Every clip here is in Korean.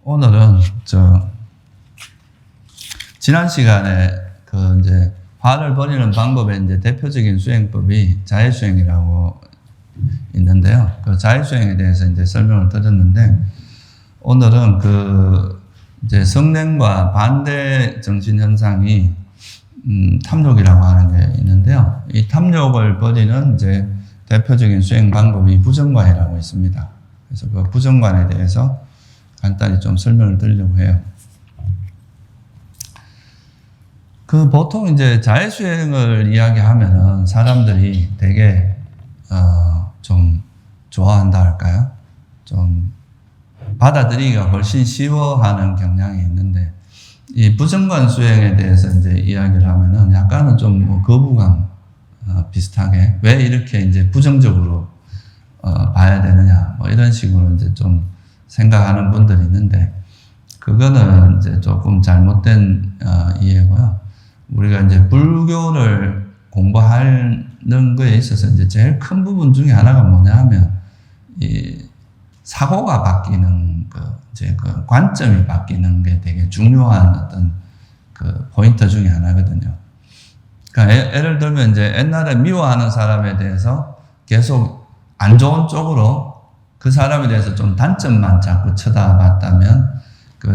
오늘은 지난 시간에 이제 화를 버리는 방법의 이제 대표적인 수행법이 자해수행이라고 있는데요. 그 자해수행에 대해서 이제 설명을 드렸는데, 오늘은 이제 성냄과 반대 정신 현상이 탐욕이라고 하는 게 있는데요. 이 탐욕을 버리는 이제 대표적인 수행 방법이 부정관이라고 있습니다. 그래서 그 부정관에 대해서 간단히 좀 설명을 드리려고 해요. 보통 이제 자해수행을 이야기하면은 사람들이 되게, 좀 좋아한다 할까요? 좀 받아들이기가 훨씬 쉬워하는 경향이 있는데, 이 부정관 수행에 대해서 이제 이야기를 하면은 약간은 좀 거부감, 비슷하게 왜 이렇게 이제 부정적으로, 봐야 되느냐, 이런 식으로 이제 좀 생각하는 분들이 있는데, 그거는 이제 조금 잘못된, 이해고요. 우리가 이제 불교를 공부하는 거에 있어서 이제 제일 큰 부분 중에 하나가 뭐냐 하면, 이 사고가 바뀌는 이제 관점이 바뀌는 게 되게 중요한 어떤 포인트 중에 하나거든요. 그러니까 예를 들면 이제 옛날에 미워하는 사람에 대해서 계속 안 좋은 쪽으로 그 사람에 대해서 좀 단점만 자꾸 쳐다봤다면,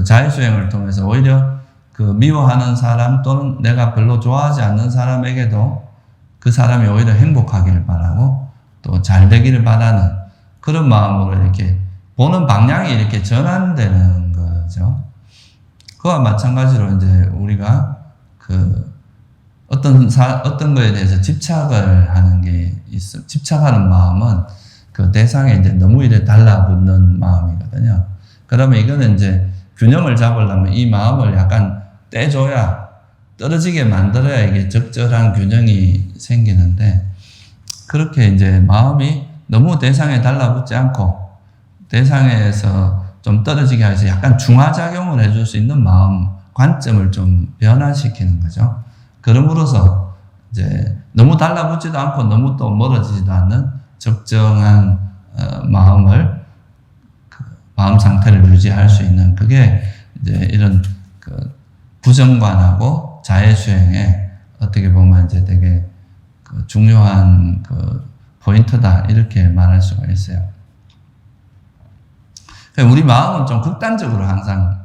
자해수행을 통해서 오히려 미워하는 사람 또는 내가 별로 좋아하지 않는 사람에게도 그 사람이 오히려 행복하기를 바라고 또 잘 되기를 바라는 그런 마음으로 이렇게 보는 방향이 이렇게 전환되는 거죠. 그와 마찬가지로 이제 우리가 어떤 거에 대해서 집착을 하는 게 있어. 집착하는 마음은 그 대상에 이제 너무 이래 달라붙는 마음이거든요. 그러면 이거는 이제 균형을 잡으려면 이 마음을 약간 떼줘야, 떨어지게 만들어야 이게 적절한 균형이 생기는데, 그렇게 이제 마음이 너무 대상에 달라붙지 않고 대상에서 좀 떨어지게 해서 약간 중화작용을 해줄 수 있는 마음, 관점을 좀 변화시키는 거죠. 그럼으로써 이제 너무 달라붙지도 않고 너무 또 멀어지지도 않는 적정한 마음을, 마음 상태를 유지할 수 있는, 그게 이제 이런 부정관하고 자해수행에 어떻게 보면 이제 되게 중요한 포인트다, 이렇게 말할 수가 있어요. 우리 마음은 좀 극단적으로 항상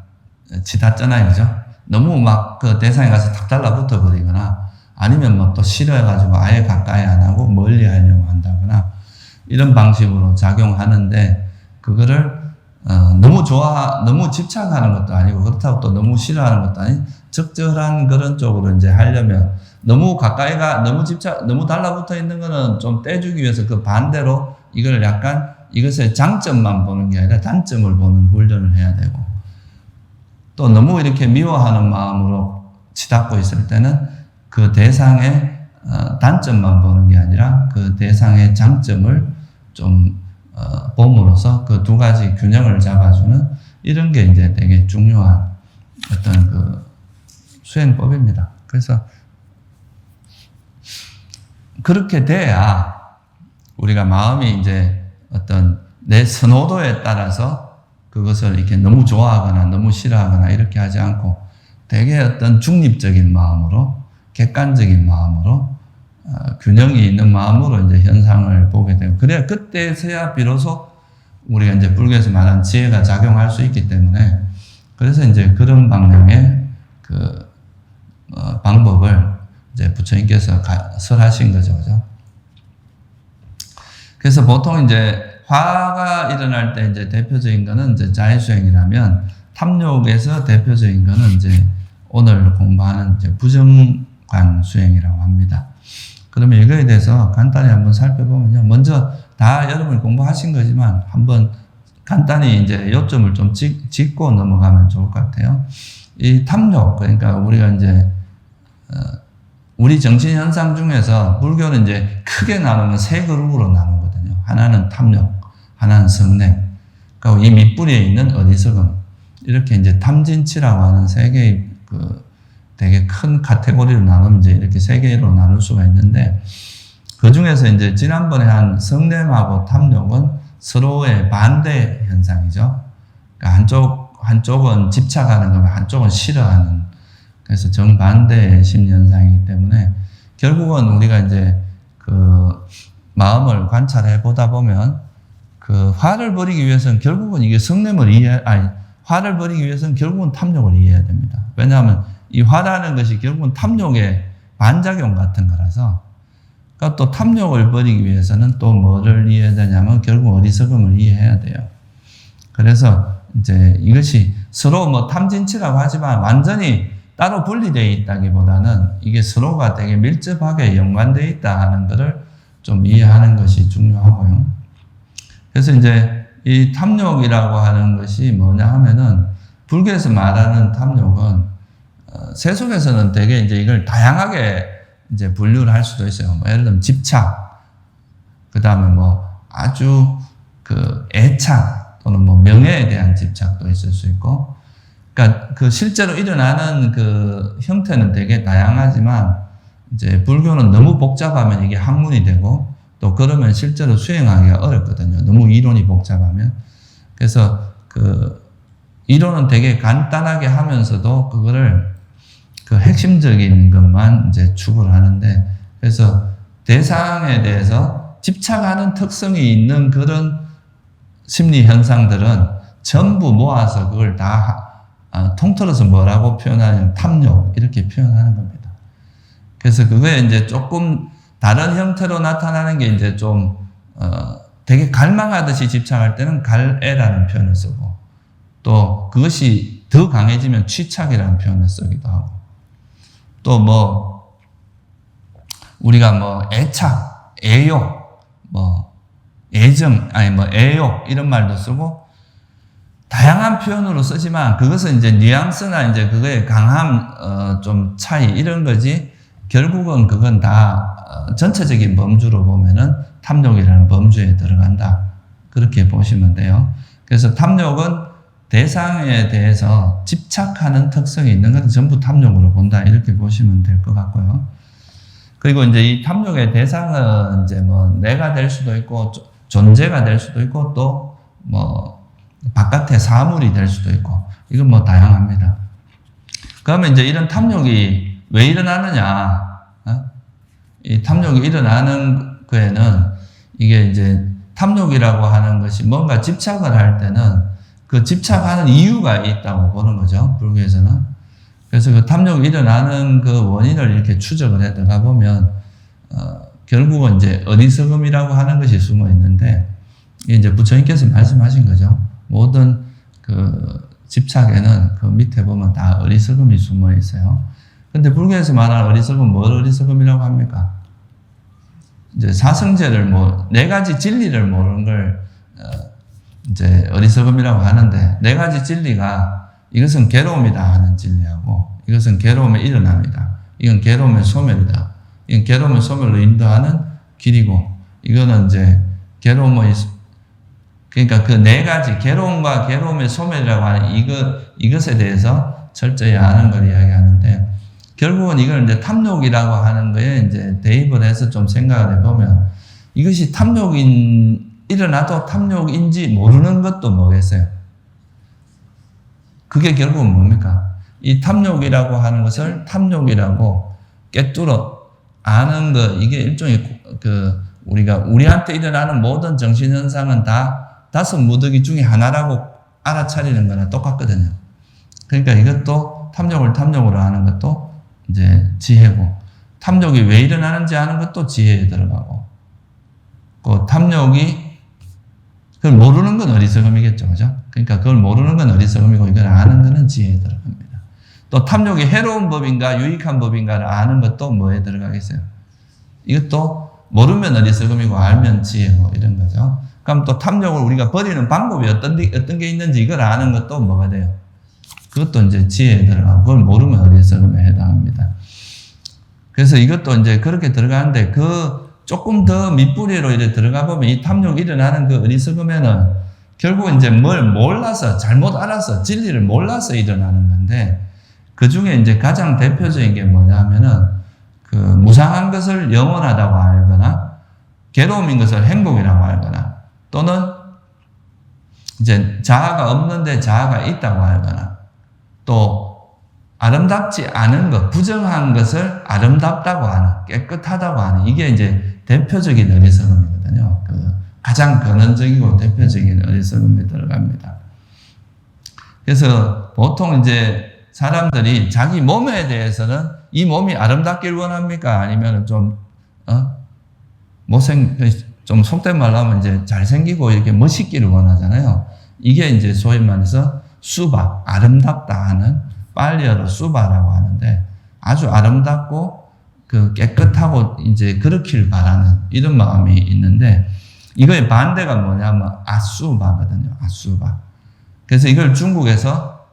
치닫잖아요, 그죠? 너무 막 대상에 가서 탁 달라붙어 버리거나, 아니면 뭐 또 싫어해가지고 아예 가까이 안 하고 멀리 하려고 한다거나, 이런 방식으로 작용하는데, 그거를 너무 집착하는 것도 아니고, 그렇다고 또 너무 싫어하는 것도 아닌 적절한 그런 쪽으로 이제 하려면, 너무 가까이가, 너무 달라붙어 있는 거는 좀 떼주기 위해서 그 반대로 이걸 약간 이것의 장점만 보는 게 아니라 단점을 보는 훈련을 해야 되고, 또 너무 이렇게 미워하는 마음으로 치닫고 있을 때는 그 대상의 단점만 보는 게 아니라 그 대상의 장점을 좀 봄으로써 그 두 가지 균형을 잡아주는, 이런 게 이제 되게 중요한 어떤 수행법입니다. 그래서 그렇게 돼야 우리가 마음이 이제 어떤 내 선호도에 따라서 그것을 이렇게 너무 좋아하거나 너무 싫어하거나 이렇게 하지 않고, 되게 어떤 중립적인 마음으로, 객관적인 마음으로, 균형이 있는 마음으로 이제 현상을 보게 되고, 그래야 그때서야 비로소 우리가 이제 불교에서 말한 지혜가 작용할 수 있기 때문에, 그래서 이제 그런 방향의 방법을 이제 부처님께서 설하신 거죠, 그죠? 그래서 보통 이제 화가 일어날 때 이제 대표적인 거는 이제 자해수행이라면, 탐욕에서 대표적인 거는 이제 오늘 공부하는 이제 부정관 수행이라고 합니다. 그러면 이거에 대해서 간단히 한번 살펴보면요. 먼저 다 여러분이 공부하신 거지만 한번 간단히 이제 요점을 좀 짚고 넘어가면 좋을 것 같아요. 이 탐욕, 그러니까 우리가 이제, 우리 정신 현상 중에서 불교는 이제 크게 나누면 세 그룹으로 나누거든요. 하나는 탐욕, 하나는 성냄, 그리고 이 밑뿌리에 있는 어리석음, 이렇게 이제 탐진치라고 하는 세 개의 되게 큰 카테고리로 나누면 이제 이렇게 세 개로 나눌 수가 있는데, 그 중에서 이제 지난번에 한 성냄하고 탐욕은 서로의 반대 현상이죠. 그러니까 한쪽은 집착하는 거면 한쪽은 싫어하는, 그래서 정반대의 심리 현상이기 때문에 결국은 우리가 이제 그 마음을 관찰해 보다 보면 그 화를 버리기 위해서는 결국은 이게 화를 버리기 위해서는 결국은 탐욕을 이해해야 됩니다. 왜냐하면 이 화라는 것이 결국은 탐욕의 반작용 같은 거라서, 그러니까 또 탐욕을 버리기 위해서는 또 뭐를 이해해야 되냐면 결국 어리석음을 이해해야 돼요. 그래서 이제 이것이 서로 뭐 탐진치라고 하지만 완전히 따로 분리되어 있다기보다는 이게 서로가 되게 밀접하게 연관되어 있다 하는 것을 좀 이해하는 것이 중요하고요. 그래서 이제 이 탐욕이라고 하는 것이 뭐냐 하면은 불교에서 말하는 탐욕은 세속에서는 되게 이제 이걸 다양하게 이제 분류를 할 수도 있어요. 뭐 예를 들면 집착, 그 다음에 뭐 아주 그 애착 또는 뭐 명예에 대한 집착도 있을 수 있고, 그러니까 그 실제로 일어나는 그 형태는 되게 다양하지만 이제 불교는 너무 복잡하면 이게 학문이 되고 또 그러면 실제로 수행하기가 어렵거든요. 너무 이론이 복잡하면. 그래서 그 이론은 되게 간단하게 하면서도 그거를 그 핵심적인 것만 이제 추구를 하는데, 그래서 대상에 대해서 집착하는 특성이 있는 그런 심리 현상들은 전부 모아서 그걸 다 통틀어서 뭐라고 표현하냐면 탐욕 이렇게 표현하는 겁니다. 그래서 그거에 이제 조금 다른 형태로 나타나는 게 이제 좀 되게 갈망하듯이 집착할 때는 갈애라는 표현을 쓰고, 또 그것이 더 강해지면 취착이라는 표현을 쓰기도 하고, 또 뭐 우리가 뭐 애착, 애욕, 뭐 애정, 아니 뭐 애욕 이런 말도 쓰고 다양한 표현으로 쓰지만 그것은 이제 뉘앙스나 이제 그거의 강함 좀 차이 이런 거지, 결국은 그건 다 전체적인 범주로 보면은 탐욕이라는 범주에 들어간다. 그렇게 보시면 돼요. 그래서 탐욕은 대상에 대해서 집착하는 특성이 있는 것은 전부 탐욕으로 본다. 이렇게 보시면 될 것 같고요. 그리고 이제 이 탐욕의 대상은 이제 뭐 내가 될 수도 있고 존재가 될 수도 있고 또 뭐 바깥의 사물이 될 수도 있고, 이건 뭐 다양합니다. 그러면 이제 이런 탐욕이 왜 일어나느냐? 이 탐욕이 일어나는 거에는 이게 이제 탐욕이라고 하는 것이 뭔가 집착을 할 때는 그 집착하는 이유가 있다고 보는 거죠. 불교에서는. 그래서 그 탐욕이 일어나는 그 원인을 이렇게 추적을 해 들어가 보면 결국은 이제 어리석음이라고 하는 것이 숨어 있는데, 이게 이제 부처님께서 말씀하신 거죠. 모든 그 집착에는 그 밑에 보면 다 어리석음이 숨어 있어요. 근데 불교에서 말하는 어리석음은 뭘 어리석음이라고 합니까? 이제 사성제를 네 가지 진리를 모르는 걸 이제 어리석음이라고 하는데, 네 가지 진리가 이것은 괴로움이다 하는 진리하고, 이것은 괴로움의 일어남이다, 이건 괴로움의 소멸이다, 이건 괴로움의 소멸로 인도하는 길이고, 이거는 이제 괴로움의, 그러니까 그 네 가지 괴로움과 괴로움의 소멸이라고 하는 이것에 대해서 철저히 아는 걸 이야기하는데, 결국은 이걸 이제 탐욕이라고 하는 거에 이제 대입을 해서 좀 생각을 해보면, 이것이 일어나도 탐욕인지 모르는 것도 뭐겠어요? 그게 결국은 뭡니까? 이 탐욕이라고 하는 것을 탐욕이라고 꿰뚫어 아는 것, 이게 일종의 우리가 우리한테 일어나는 모든 정신현상은 다 다섯 무더기 중에 하나라고 알아차리는 거나 똑같거든요. 그러니까 이것도 탐욕을 탐욕으로 하는 것도 이제 지혜고, 탐욕이 왜 일어나는지 아는 것도 지혜에 들어가고, 그 탐욕이 그걸 모르는 건 어리석음이겠죠. 그죠? 그러니까 그걸 모르는 건 어리석음이고 이걸 아는 거는 지혜에 들어갑니다. 또 탐욕이 해로운 법인가 유익한 법인가를 아는 것도 뭐에 들어가겠어요? 이것도 모르면 어리석음이고 알면 지혜고 이런 거죠. 그럼 또 탐욕을 우리가 버리는 방법이 어떤 게 있는지 이걸 아는 것도 뭐가 돼요? 그것도 이제 지혜에 들어가고, 그걸 모르면 어리석음에 해당합니다. 그래서 이것도 이제 그렇게 들어가는데, 조금 더 밑뿌리로 이렇게 들어가 보면 이 탐욕이 일어나는 그 어리석음에는 결국 이제 뭘 몰라서, 잘못 알아서, 진리를 몰라서 일어나는 건데, 그 중에 이제 가장 대표적인 게 뭐냐면은 그 무상한 것을 영원하다고 알거나, 괴로움인 것을 행복이라고 알거나, 또는 이제 자아가 없는데 자아가 있다고 하거나 또 아름답지 않은 것, 부정한 것을 아름답다고 하는, 깨끗하다고 하는 이게 이제 대표적인 어리석음이거든요. 가장 근원적이고 대표적인 어리석음에 들어갑니다. 그래서 보통 이제 사람들이 자기 몸에 대해서는 이 몸이 아름답길 원합니까? 아니면 좀 좀 속된 말로 하면 이제 잘생기고 이렇게 멋있기를 원하잖아요. 이게 이제 소위 말해서 수바, 아름답다 하는 빨리어로 수바라고 하는데 아주 아름답고 깨끗하고 이제 그렇길 바라는 이런 마음이 있는데 이거의 반대가 뭐냐면 아수바거든요. 아수바. 그래서 이걸 중국에서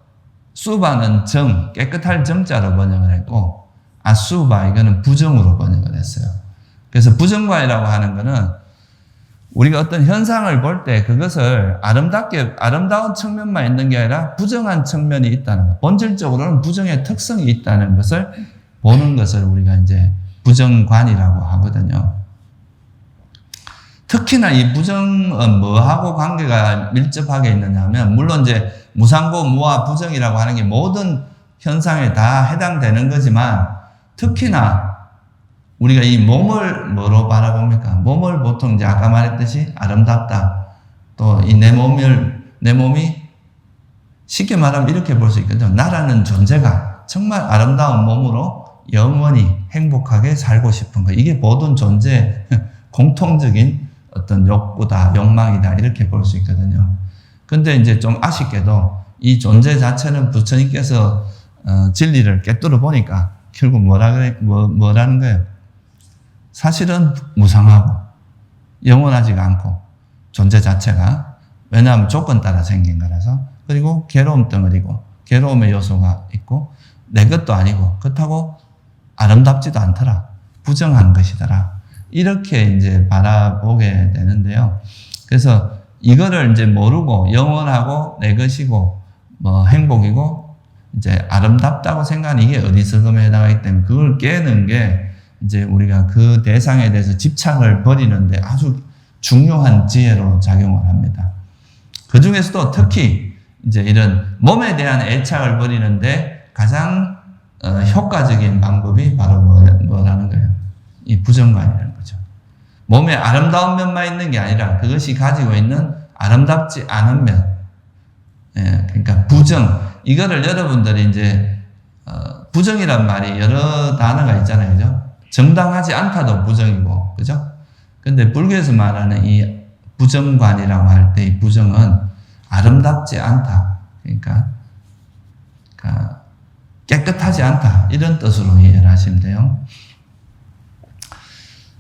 수바는 정, 깨끗할 정자로 번역을 했고 아수바 이거는 부정으로 번역을 했어요. 그래서 부정관이라고 하는 거는 우리가 어떤 현상을 볼 때 그것을 아름다운 측면만 있는 게 아니라 부정한 측면이 있다는 것. 본질적으로는 부정의 특성이 있다는 것을 보는 것을 우리가 이제 부정관이라고 하거든요. 특히나 이 부정은 뭐하고 관계가 밀접하게 있느냐 하면, 물론 이제 무상고, 무와 부정이라고 하는 게 모든 현상에 다 해당되는 거지만, 특히나 우리가 이 몸을 뭐로 바라봅니까? 몸을 보통 이제 아까 말했듯이 아름답다. 또 이 내 몸이 쉽게 말하면 이렇게 볼 수 있거든요. 나라는 존재가 정말 아름다운 몸으로 영원히 행복하게 살고 싶은 거. 이게 모든 존재의 공통적인 어떤 욕구다, 욕망이다, 이렇게 볼 수 있거든요. 근데 이제 좀 아쉽게도 이 존재 자체는 부처님께서 진리를 깨뚫어 보니까 결국 뭐라는 거예요? 사실은 무상하고 영원하지가 않고 존재 자체가, 왜냐하면 조건 따라 생긴 거라서, 그리고 괴로움 덩어리고 괴로움의 요소가 있고 내 것도 아니고 그렇다고 아름답지도 않더라, 부정한 것이더라, 이렇게 이제 바라보게 되는데요. 그래서 이거를 이제 모르고 영원하고 내 것이고 뭐 행복이고 이제 아름답다고 생각하는 이게 어리석음에 해당하기 때문에 그걸 깨는 게 이제 우리가 그 대상에 대해서 집착을 버리는데 아주 중요한 지혜로 작용을 합니다. 그 중에서도 특히 이제 이런 몸에 대한 애착을 버리는데 가장 효과적인 방법이 바로 뭐라는 거예요? 이 부정관이라는 거죠. 몸에 아름다운 면만 있는 게 아니라 그것이 가지고 있는 아름답지 않은 면, 그러니까 부정, 이거를 여러분들이 이제 부정이란 말이 여러 단어가 있잖아요, 그죠? 정당하지 않다도 부정이고, 그죠? 근데 불교에서 말하는 이 부정관이라고 할 때 이 부정은 아름답지 않다, 그러니까 깨끗하지 않다, 이런 뜻으로 이해를 하시면 돼요.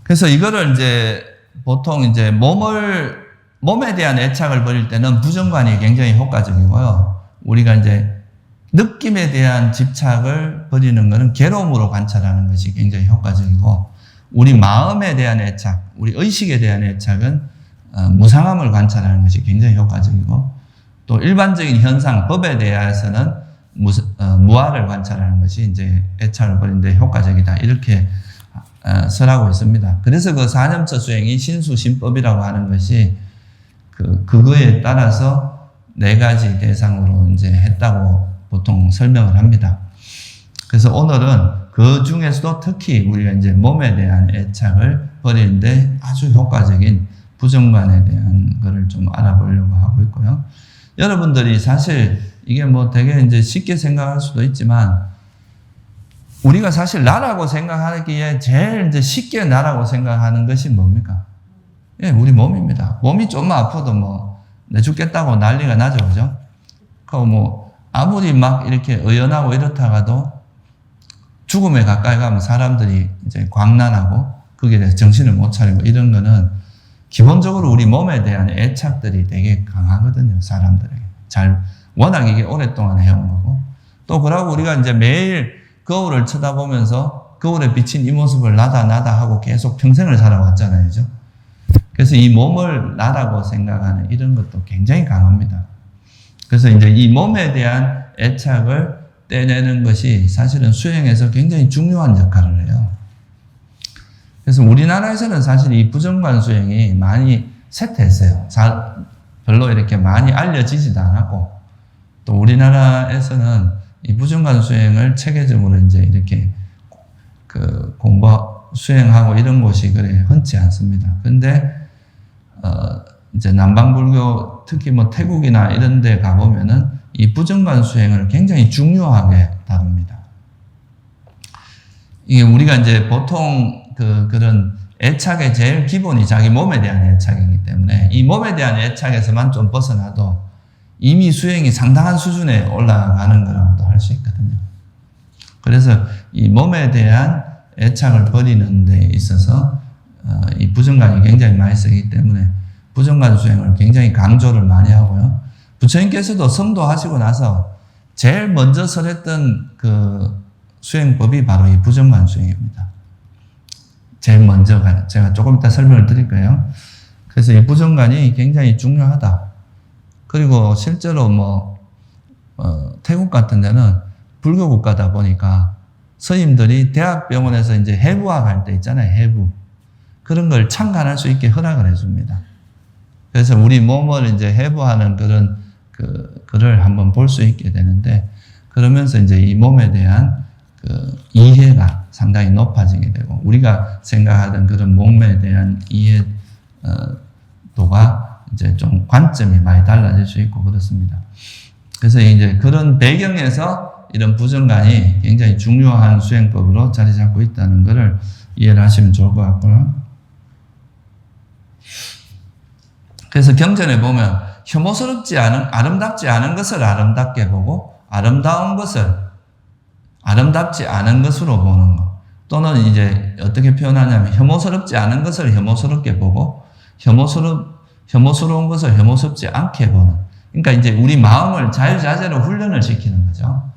그래서 이거를 이제 보통 이제 몸에 대한 애착을 버릴 때는 부정관이 굉장히 효과적이고요. 우리가 이제 느낌에 대한 집착을 버리는 것은 괴로움으로 관찰하는 것이 굉장히 효과적이고, 우리 마음에 대한 애착, 우리 의식에 대한 애착은 무상함을 관찰하는 것이 굉장히 효과적이고, 또 일반적인 현상, 법에 대해서는 무아를 관찰하는 것이 이제 애착을 버리는데 효과적이다, 이렇게 설하고 있습니다. 그래서 그 사념처 수행이 신수신법이라고 하는 것이 그거에 따라서 4가지 대상으로 이제 했다고 보통 설명을 합니다. 그래서 오늘은 그 중에서도 특히 우리가 이제 몸에 대한 애착을 버리는데 아주 효과적인 부정관에 대한 거를 좀 알아보려고 하고 있고요. 여러분들이 사실 이게 뭐 되게 이제 쉽게 생각할 수도 있지만, 우리가 사실 나라고 생각하기에 제일 이제 쉽게 나라고 생각하는 것이 뭡니까? 예, 우리 몸입니다. 몸이 좀만 아파도 뭐, 내 죽겠다고 난리가 나죠, 그죠? 아무리 막 이렇게 의연하고 이렇다가도 죽음에 가까이 가면 사람들이 이제 광란하고 거기에 대해서 정신을 못 차리고 이런 거는 기본적으로 우리 몸에 대한 애착들이 되게 강하거든요, 사람들에게. 워낙 이게 오랫동안 해온 거고. 또 그러고 우리가 이제 매일 거울을 쳐다보면서 거울에 비친 이 모습을 나다 하고 계속 평생을 살아왔잖아요, 그죠? 그래서 이 몸을 나라고 생각하는 이런 것도 굉장히 강합니다. 그래서 이제 이 몸에 대한 애착을 떼내는 것이 사실은 수행에서 굉장히 중요한 역할을 해요. 그래서 우리나라에서는 사실 이 부정관 수행이 많이 쇠퇴했어요. 별로 이렇게 많이 알려지지도 않았고, 또 우리나라에서는 이 부정관 수행을 체계적으로 이제 이렇게 수행하고 이런 곳이 그래 흔치 않습니다. 근데 이제 남방불교, 특히 뭐 태국이나 이런 데 가보면은 이 부정관 수행을 굉장히 중요하게 다룹니다. 이게 우리가 이제 보통 그런 애착의 제일 기본이 자기 몸에 대한 애착이기 때문에 이 몸에 대한 애착에서만 좀 벗어나도 이미 수행이 상당한 수준에 올라가는 거라고도 할 수 있거든요. 그래서 이 몸에 대한 애착을 버리는 데 있어서 이 부정관이 굉장히 많이 쓰기 때문에 부정관 수행을 굉장히 강조를 많이 하고요. 부처님께서도 성도하시고 나서 제일 먼저 설했던 그 수행법이 바로 이 부정관 수행입니다. 제일 먼저가 제가 조금 이따 설명을 드릴 거예요. 그래서 이 부정관이 굉장히 중요하다. 그리고 실제로 태국 같은 데는 불교 국가다 보니까 스님들이 대학병원에서 이제 해부학 할 때 있잖아요. 해부. 그런 걸 참관할 수 있게 허락을 해줍니다. 그래서 우리 몸을 이제 해부하는 그런 글을 한번 볼 수 있게 되는데, 그러면서 이제 이 몸에 대한 이해가 상당히 높아지게 되고, 우리가 생각하던 그런 몸에 대한 이해도가 이제 좀 관점이 많이 달라질 수 있고 그렇습니다. 그래서 이제 그런 배경에서 이런 부정관이 굉장히 중요한 수행법으로 자리 잡고 있다는 것을 이해를 하시면 좋을 것 같고요. 그래서 경전에 보면 혐오스럽지 않은, 아름답지 않은 것을 아름답게 보고 아름다운 것을 아름답지 않은 것으로 보는 것, 또는 이제 어떻게 표현하냐면 혐오스럽지 않은 것을 혐오스럽게 보고 혐오스러운 것을 혐오스럽지 않게 보는, 그러니까 이제 우리 마음을 자유자재로 훈련을 시키는 거죠.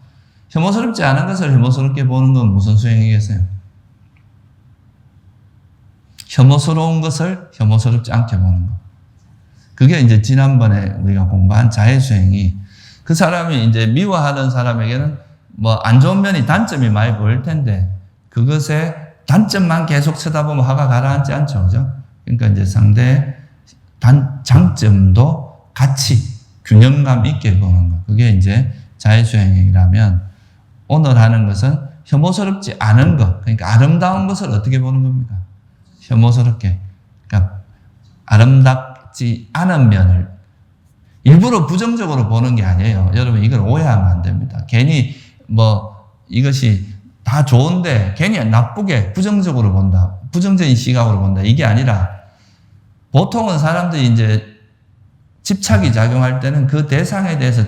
혐오스럽지 않은 것을 혐오스럽게 보는 건 무슨 수행이겠어요? 혐오스러운 것을 혐오스럽지 않게 보는 것. 그게 이제 지난번에 우리가 공부한 자해수행이, 그 사람이 이제 미워하는 사람에게는 안 좋은 면이, 단점이 많이 보일 텐데 그것에 단점만 계속 쳐다보면 화가 가라앉지 않죠. 그죠? 그러니까 이제 상대의 장점도 같이 균형감 있게 보는 것. 그게 이제 자해수행이라면, 오늘 하는 것은 혐오스럽지 않은 것, 그러니까 아름다운 것을 어떻게 보는 겁니까? 혐오스럽게. 그러니까 아름답지 않은 면을 일부러 부정적으로 보는 게 아니에요. 여러분, 이걸 오해하면 안 됩니다. 괜히 이것이 다 좋은데 괜히 나쁘게 부정적으로 본다, 부정적인 시각으로 본다, 이게 아니라, 보통은 사람들이 이제 집착이 작용할 때는 그 대상에 대해서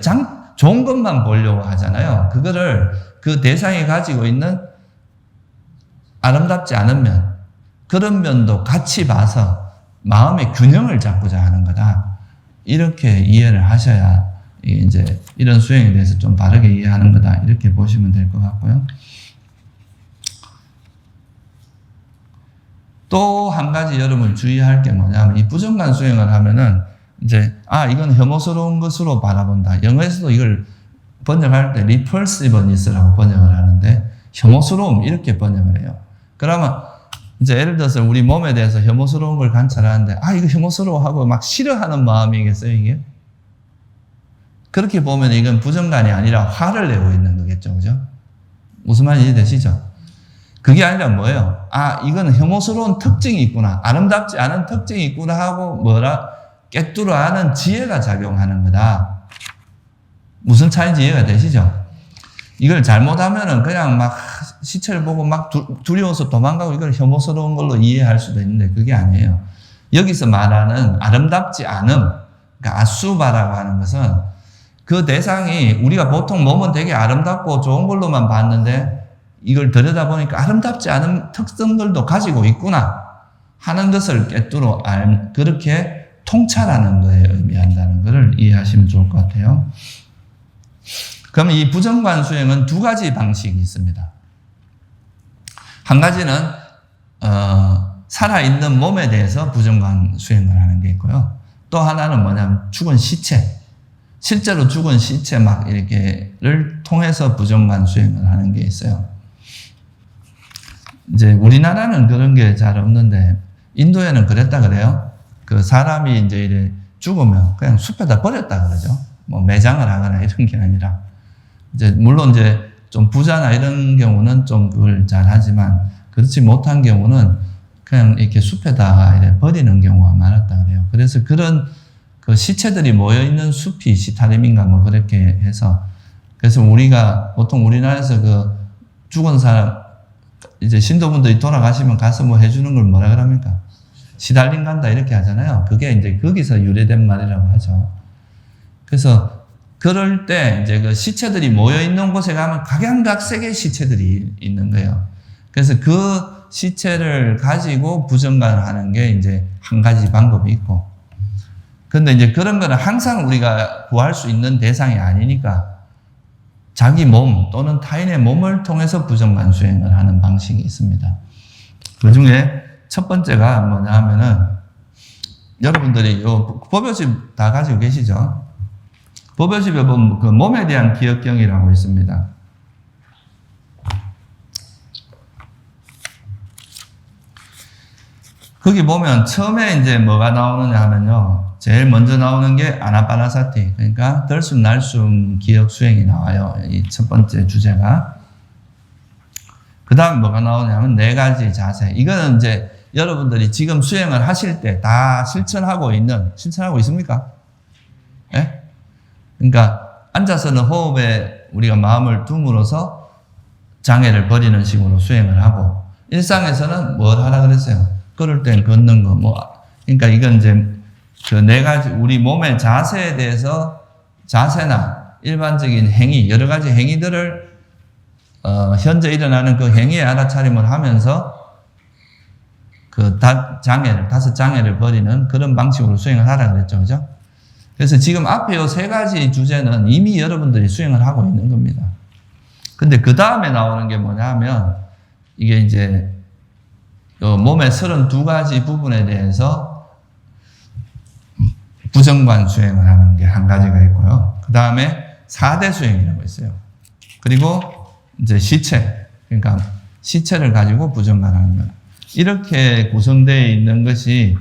좋은 것만 보려고 하잖아요. 그거를 그 대상이 가지고 있는 아름답지 않은 면, 그런 면도 같이 봐서 마음의 균형을 잡고자 하는 거다. 이렇게 이해를 하셔야 이제 이런 수행에 대해서 좀 바르게 이해하는 거다. 이렇게 보시면 될 것 같고요. 또 한 가지 여러분 주의할 게 뭐냐면, 이 부정관 수행을 하면은 이제 이건 혐오스러운 것으로 바라본다. 영어에서도 이걸 번역할 때 repulsiveness라고 번역을 하는데, 혐오스러움 이렇게 번역을 해요. 그러면 이제 예를 들어서 우리 몸에 대해서 혐오스러운 걸 관찰하는데, 이거 혐오스러워 하고 막 싫어하는 마음이겠어요, 이게? 그렇게 보면 이건 부정관이 아니라 화를 내고 있는 거겠죠, 그죠? 무슨 말인지 이해되시죠? 그게 아니라 뭐예요? 이거는 혐오스러운 특징이 있구나, 아름답지 않은 특징이 있구나 하고 깨뚫어 아는 지혜가 작용하는 거다. 무슨 차이인지 이해가 되시죠? 이걸 잘못하면은 그냥 막 시체를 보고 막 두려워서 도망가고 이걸 혐오스러운 걸로 이해할 수도 있는데, 그게 아니에요. 여기서 말하는 아름답지 않음, 그러니까 아수바라고 하는 것은 그 대상이, 우리가 보통 몸은 되게 아름답고 좋은 걸로만 봤는데 이걸 들여다보니까 아름답지 않은 특성들도 가지고 있구나 하는 것을 깨뚫어 그렇게 통찰하는 거에 의미한다는 것을 이해하시면 좋을 것 같아요. 그러면 이 부정관 수행은 두 가지 방식이 있습니다. 한 가지는 살아있는 몸에 대해서 부정관 수행을 하는 게 있고요. 또 하나는 뭐냐면 죽은 시체, 실제로 죽은 시체 막 이렇게를 통해서 부정관 수행을 하는 게 있어요. 이제 우리나라는 그런 게 잘 없는데 인도에는 그랬다 그래요. 그 사람이 이제 죽으면 그냥 숲에다 버렸다 그러죠. 뭐 매장을 하거나 이런 게 아니라. 이제 물론 이제 좀 부자나 이런 경우는 좀 그걸 잘 하지만 그렇지 못한 경우는 그냥 이렇게 숲에다가 이렇게 버리는 경우가 많았다 그래요. 그래서 그런 그 시체들이 모여 있는 숲이 시타림인가 뭐 그렇게 해서 그래서 우리가 보통 우리나라에서 그 죽은 사람 이제 신도분들이 돌아가시면 가서 뭐 해주는 걸 뭐라 그럽니까? 시달림 간다 이렇게 하잖아요. 그게 이제 거기서 유래된 말이라고 하죠. 그래서 그럴 때 이제 그 시체들이 모여 있는 곳에 가면 각양각색의 시체들이 있는 거예요. 그래서 그 시체를 가지고 부정관을 하는 게 이제 한 가지 방법이 있고. 근데 이제 그런 거는 항상 우리가 구할 수 있는 대상이 아니니까 자기 몸 또는 타인의 몸을 통해서 부정관 수행을 하는 방식이 있습니다. 그 중에 첫 번째가 뭐냐 하면은 여러분들이 요 법요집 다 가지고 계시죠? 법요집에 보면 그 몸에 대한 기억경이라고 있습니다. 거기 보면 처음에 이제 뭐가 나오느냐 하면요. 제일 먼저 나오는 게 아나파나사티. 그러니까 들숨 날숨 기억 수행이 나와요. 이 첫 번째 주제가. 그 다음 뭐가 나오냐면 네 가지 자세. 이거는 이제 여러분들이 지금 수행을 하실 때 다 실천하고 있습니까? 예? 그러니까 앉아서는 호흡에 우리가 마음을 둠으로써 장애를 버리는 식으로 수행을 하고 일상에서는 뭘 하라 그랬어요? 걸을 땐 걷는 거, 뭐, 그러니까 이건 이제 그 네 가지 우리 몸의 자세에 대해서 자세나 일반적인 행위, 여러 가지 행위들을 현재 일어나는 그 행위에 알아차림을 하면서 그 다섯 장애를 버리는 그런 방식으로 수행을 하라 그랬죠, 그죠? 그래서 지금 앞에 요 세 가지 주제는 이미 여러분들이 수행을 하고 있는 겁니다. 근데 그 다음에 나오는 게 뭐냐 하면 이게 이제 몸의 32가지 부분에 대해서 부정관 수행을 하는 게 한 가지가 있고요. 그 다음에 4대 수행이라고 있어요. 그리고 이제 시체, 그러니까 시체를 가지고 부정관하는 것. 이렇게 구성되어 있는 것이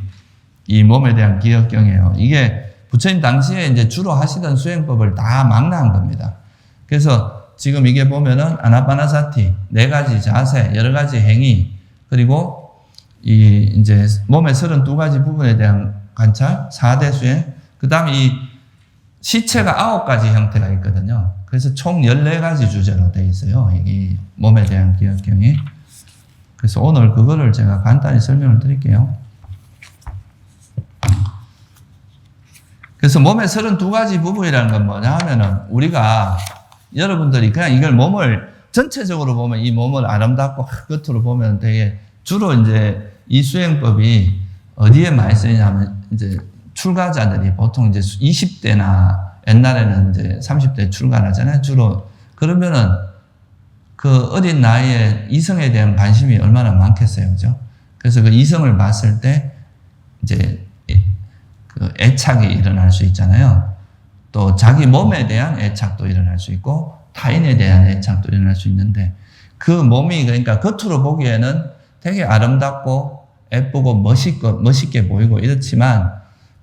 이 몸에 대한 기억경이에요. 이게 부처님 당시에 이제 주로 하시던 수행법을 다 망라한 겁니다. 그래서 지금 이게 보면은 아나파나사티, 네 가지 자세, 여러 가지 행위, 그리고 이 이제 몸의 32가지 부분에 대한 관찰, 4대 수행, 그 다음에 이 시체가 9가지 형태가 있거든요. 그래서 총 14가지 주제로 되어 있어요. 이 몸에 대한 기억경이. 그래서 오늘 그거를 제가 간단히 설명을 드릴게요. 그래서 몸의 32가지 부분이라는 건 뭐냐 하면은 우리가 여러분들이 그냥 이걸 몸을 전체적으로 보면 이 몸을 아름답고 겉으로 보면 되게 주로 이제 이 수행법이 어디에 많이 쓰이냐면 이제 출가자들이 보통 이제 20대나 옛날에는 이제 30대 출가하잖아요. 주로. 그러면은 그 어린 나이에 이성에 대한 관심이 얼마나 많겠어요. 그죠? 그래서 그 이성을 봤을 때 이제 그 애착이 일어날 수 있잖아요. 또 자기 몸에 대한 애착도 일어날 수 있고 타인에 대한 애착도 일어날 수 있는데 그 몸이 그러니까 겉으로 보기에는 되게 아름답고 예쁘고 멋있게 보이고 이렇지만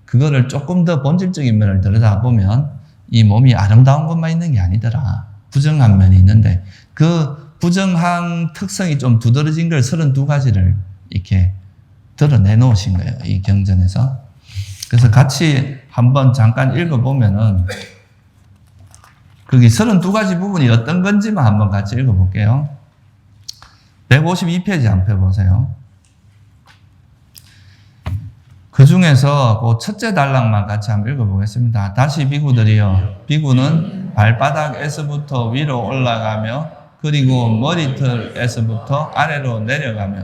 그거를 조금 더 본질적인 면을 들여다보면 이 몸이 아름다운 것만 있는 게 아니더라. 부정한 면이 있는데 그 부정한 특성이 좀 두드러진 걸 32가지를 이렇게 드러내 놓으신 거예요. 이 경전에서. 그래서 같이 한번 잠깐 읽어보면은 거기 32가지 부분이 어떤 건지만 한번 같이 읽어볼게요. 152페이지 한 펴 보세요. 그 중에서 그 첫째 단락만 같이 한번 읽어보겠습니다. 다시 비구들이여. 비구는 발바닥에서부터 위로 올라가며 그리고 머리털에서부터 아래로 내려가며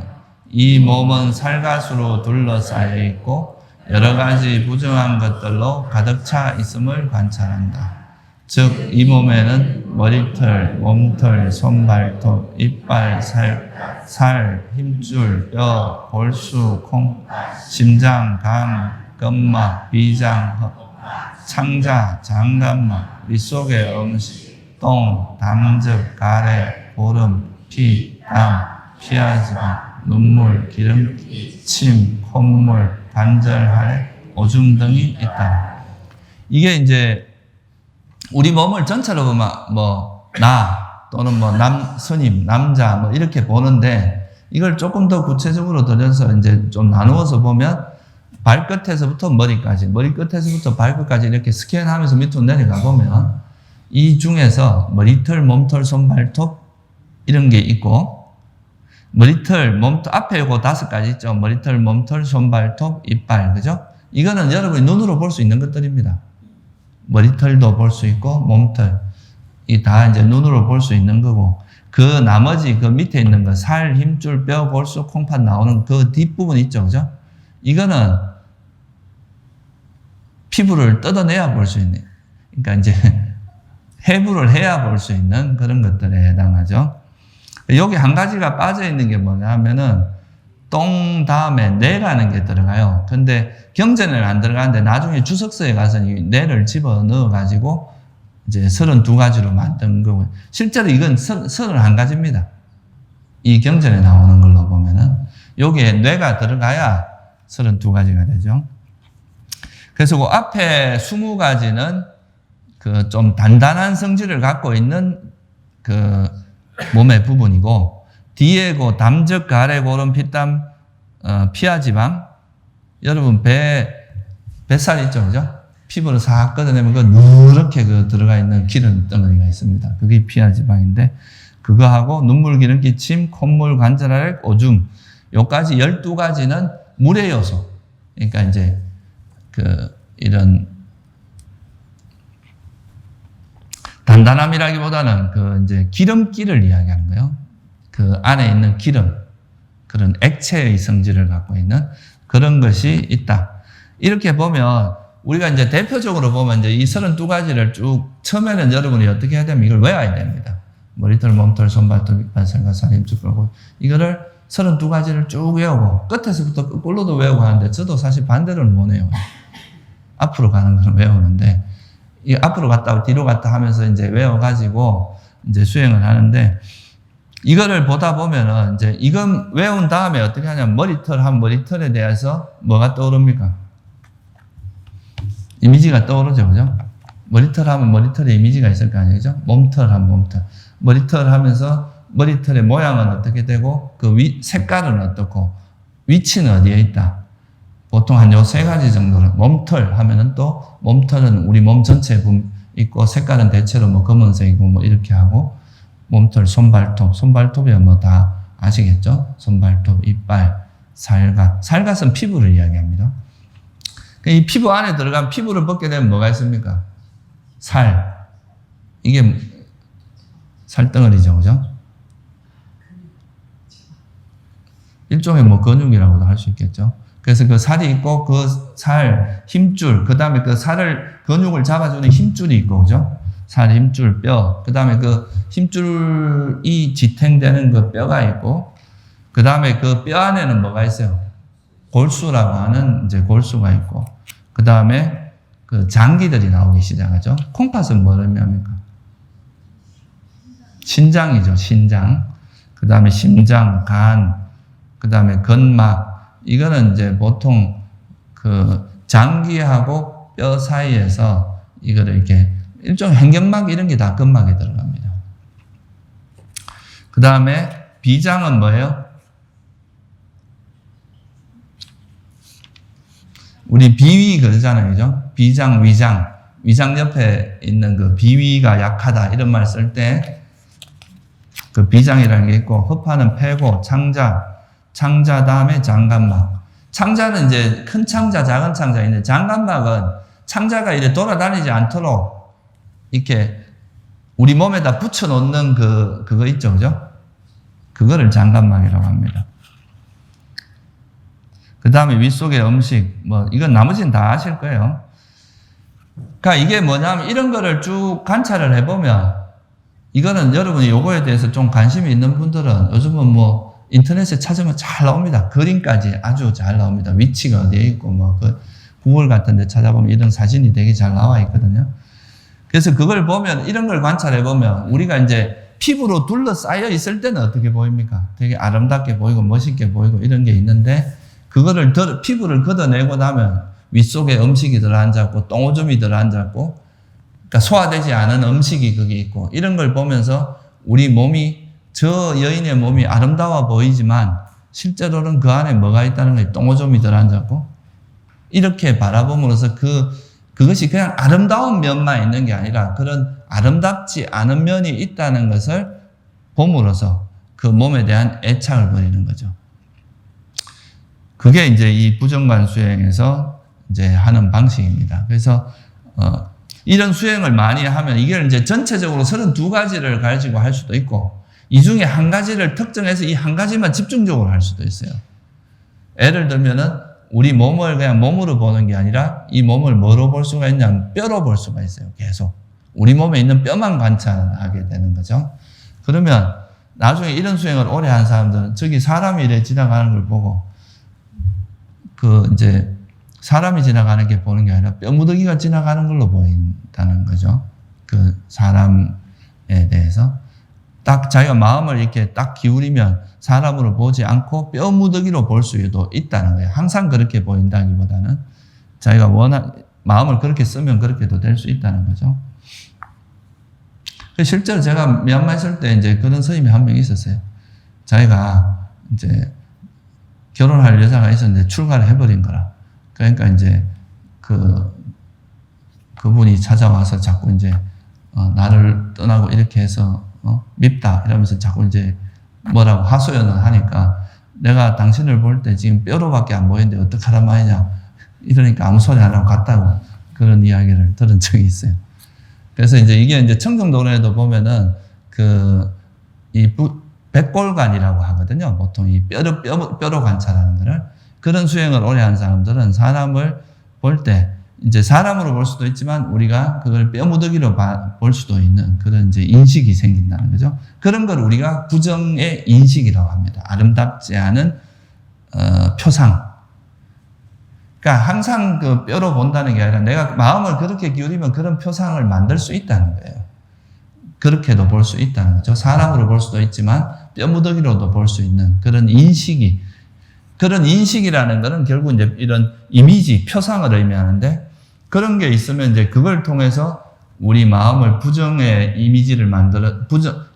이 몸은 살갗으로 둘러싸여 있고 여러 가지 부정한 것들로 가득 차 있음을 관찰한다. 즉 이 몸에는 머리털, 몸털, 손발톱, 이빨, 살, 힘줄, 뼈, 골수, 콩, 심장, 간, 끈막, 비장, 창자, 장간막, 윗속의 음식, 똥, 담즙, 가래, 고름, 피, 땀, 피하지방, 눈물, 기름기, 침, 콧물, 관절하래, 오줌 등이 있다. 이게 이제 우리 몸을 전체로 보면 나 또는 스님, 남자 이렇게 보는데 이걸 조금 더 구체적으로 들여서 이제 좀 나누어서 보면 발끝에서부터 머리끝에서부터 발끝까지 이렇게 스캔하면서 밑으로 내려가 보면 이 중에서 머리털, 몸털, 손, 발톱 이런 게 있고 머리털, 몸털 앞에 요거 5가지 있죠. 머리털, 몸털, 손, 발톱, 이빨, 그죠? 이거는 여러분이 눈으로 볼 수 있는 것들입니다. 머리털도 볼 수 있고 몸털 이 다 이제 눈으로 볼 수 있는 거고 그 나머지 그 밑에 있는 거 살, 힘줄, 뼈, 골수, 콩팥 나오는 그 뒷부분 있죠, 그죠? 이거는 피부를 뜯어내야 볼 수 있는, 그러니까 이제 해부를 해야 볼 수 있는 그런 것들에 해당하죠. 여기 한 가지가 빠져 있는 게 뭐냐면은 똥 다음에 뇌라는 게 들어가요. 근데 경전에는 안 들어가는데 나중에 주석서에 가서 이 뇌를 집어 넣어 가지고 이제 32가지로 만든 거고 실제로 이건 31가지입니다. 이 경전에 나오는 걸로 보면은 여기에 뇌가 들어가야 32가지가 되죠. 그래서 그 앞에 20가지는 그 좀 단단한 성질을 갖고 있는 그 몸의 부분이고 뒤에 그 담적, 가래, 고름, 피땀, 피하지방 여러분 뱃살 있죠, 그죠? 피부를 싹 걷어내면 그 누렇게 그 들어가 있는 기름 덩어리가 있습니다. 그게 피하지방인데 그거하고 눈물, 기름기, 침, 콧물, 관절알, 오줌 요까지 12가지는 물의 요소. 그러니까 이제 그 이런 단단함이라기보다는 그 이제 기름기를 이야기하는 거예요. 그 안에 있는 기름, 그런 액체의 성질을 갖고 있는 그런 것이 있다. 이렇게 보면 우리가 이제 대표적으로 보면 이제 이 32가지를 쭉 처음에는 여러분이 어떻게 해야 되면 이걸 외워야 됩니다. 머리털, 몸털, 손발톱, 이빨, 살과 살, 힘줄, 뼈, 이거를 32가지를 쭉 외우고 끝에서부터 끝골로도 외우고 하는데 저도 사실 반대로는 못 외워요. 앞으로 가는 걸 외우는데 이 앞으로 갔다 뒤로 갔다 하면서 이제 외워가지고 이제 수행을 하는데 이거를 보다 보면은 이제 이건 외운 다음에 어떻게 하냐면 머리털에 대해서 뭐가 떠오릅니까? 이미지가 떠오르죠, 그죠? 머리털 하면 머리털에 이미지가 있을 거 아니에요, 그죠? 몸털 하면 몸털. 머리털 하면서 머리털의 모양은 어떻게 되고 그 색깔은 어떻고 위치는 어디에 있다. 보통 한 요 3가지 정도는 몸털 하면은 또 몸털은 우리 몸 전체에 있고 색깔은 대체로 검은색이고 이렇게 하고 몸털, 손발톱이야 다 아시겠죠? 손발톱, 이빨, 살갗은 피부를 이야기합니다. 이 피부 안에 들어간 피부를 벗게 되면 뭐가 있습니까? 이게 살덩어리죠, 그죠? 일종의 근육이라고도 할 수 있겠죠. 그래서 그 살이 있고 그 살, 힘줄, 그 다음에 그 근육을 잡아주는 힘줄이 있고, 그죠? 살, 힘줄, 뼈, 그 다음에 그 힘줄이 지탱되는 그 뼈가 있고, 그 다음에 그 뼈 안에는 뭐가 있어요? 골수라고 하는 이제 골수가 있고, 그 다음에 그 장기들이 나오기 시작하죠. 콩팥은 뭐를 의미합니까? 신장이죠, 신장. 그 다음에 심장, 간, 그 다음에 근막, 이거는 이제 보통 그 장기하고 뼈 사이에서 이거를 이렇게 일종의 행경막 이런 게 다 근막에 들어갑니다. 그 다음에 비장은 뭐예요? 우리 비위 그러잖아요, 그죠? 비장, 위장. 위장 옆에 있는 그 비위가 약하다 이런 말 쓸 때 그 비장이라는 게 있고 허파는 폐고, 창자 다음에 장간막. 창자는 이제 큰 창자, 작은 창자인데 장간막은 창자가 이렇게 돌아다니지 않도록 이렇게 우리 몸에다 붙여놓는 그거 있죠, 그죠? 그거를 장간막이라고 합니다. 그 다음에 윗속의 음식, 이건 나머지는 다 아실 거예요. 그러니까 이게 뭐냐면 이런 거를 쭉 관찰을 해보면 이거는 여러분이 요거에 대해서 좀 관심이 있는 분들은 요즘은 인터넷에 찾으면 잘 나옵니다. 그림까지 아주 잘 나옵니다. 위치가 어디에 있고 구글 같은 데 찾아보면 이런 사진이 되게 잘 나와 있거든요. 그래서 그걸 보면 이런 걸 관찰해 보면 우리가 이제 피부로 둘러싸여 있을 때는 어떻게 보입니까? 되게 아름답게 보이고 멋있게 보이고 이런 게 있는데 그거를 피부를 걷어내고 나면 윗속에 음식이 들어앉았고 똥오줌이 들어앉았고 그러니까 소화되지 않은 음식이 거기 있고 이런 걸 보면서 우리 몸이 저 여인의 몸이 아름다워 보이지만 실제로는 그 안에 뭐가 있다는 거예요. 똥오줌이 들어앉았고 이렇게 바라봄으로써 그것이 그냥 아름다운 면만 있는 게 아니라 그런 아름답지 않은 면이 있다는 것을 봄으로써 그 몸에 대한 애착을 버리는 거죠. 그게 이제 이 부정관 수행에서 이제 하는 방식입니다. 그래서 이런 수행을 많이 하면 이게 이제 전체적으로 32가지를 가지고 할 수도 있고 이 중에 한 가지를 특정해서 이 한 가지만 집중적으로 할 수도 있어요. 예를 들면은 우리 몸을 그냥 몸으로 보는 게 아니라 이 몸을 뭐로 볼 수가 있냐면 뼈로 볼 수가 있어요. 계속. 우리 몸에 있는 뼈만 관찰하게 되는 거죠. 그러면 나중에 이런 수행을 오래 한 사람들은 저기 사람이 이래 지나가는 걸 보고 이제 사람이 지나가는 게 보는 게 아니라 뼈무더기가 지나가는 걸로 보인다는 거죠. 그 사람에 대해서. 딱 자기가 마음을 이렇게 딱 기울이면 사람으로 보지 않고 뼈무더기로 볼 수도 있다는 거예요. 항상 그렇게 보인다기보다는 자기가 마음을 그렇게 쓰면 그렇게도 될 수 있다는 거죠. 실제로 제가 미얀마 있을 때 이제 그런 스님이 한 명 있었어요. 자기가 이제 결혼할 여자가 있었는데 출가를 해버린 거라. 그러니까 이제 그분이 찾아와서 자꾸 이제 나를 떠나고 이렇게 해서 밉다 이러면서 자꾸 이제 뭐라고 하소연을 하니까 내가 당신을 볼 때 지금 뼈로밖에 안 보이는데 어떡하란 말이냐 이러니까 아무 소리 안 하고 갔다고 그런 이야기를 들은 적이 있어요. 그래서 이게 이제 청정도론에도 보면은 백골관이라고 하거든요. 보통 이 뼈로 관찰하는 거를. 그런 수행을 오래 한 사람들은 사람을 볼 때 이제 사람으로 볼 수도 있지만 우리가 그걸 뼈무더기로 볼 수도 있는 그런 이제 인식이 생긴다는 거죠. 그런 걸 우리가 부정의 인식이라고 합니다. 아름답지 않은 표상. 그러니까 항상 그 뼈로 본다는 게 아니라 내가 마음을 그렇게 기울이면 그런 표상을 만들 수 있다는 거예요. 그렇게도 볼 수 있다는 거죠. 사람으로 볼 수도 있지만 뼈무더기로도 볼 수 있는 그런 그런 인식이라는 것은 결국 이제 이런 이미지, 표상을 의미하는데 그런 게 있으면 이제 그걸 통해서 우리 마음을 부정의 이미지를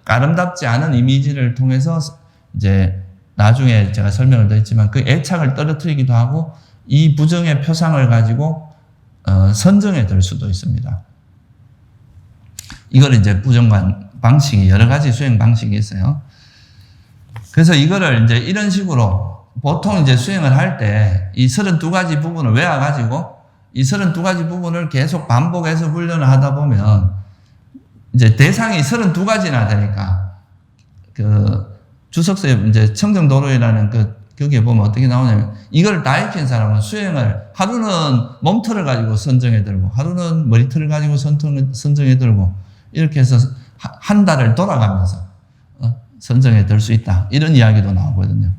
아름답지 않은 이미지를 통해서 이제 나중에 제가 설명을 드렸지만 그 애착을 떨어뜨리기도 하고 이 부정의 표상을 가지고 선정에 들 수도 있습니다. 이걸 이제 부정관 방식이 여러 가지 수행 방식이 있어요. 그래서 이거를 이제 이런 식으로 보통 이제 수행을 할 때 이 32가지 부분을 외워가지고 이 32가지 부분을 계속 반복해서 훈련을 하다 보면 이제 대상이 32가지나 되니까 주석서에 이제 청정도로이라는 거기에 보면 어떻게 나오냐면 이걸 다 익힌 사람은 수행을 하루는 몸털을 가지고 선정해 들고 하루는 머리털을 가지고 선정해 들고 이렇게 해서 한 달을 돌아가면서 선정해 들 수 있다. 이런 이야기도 나오거든요.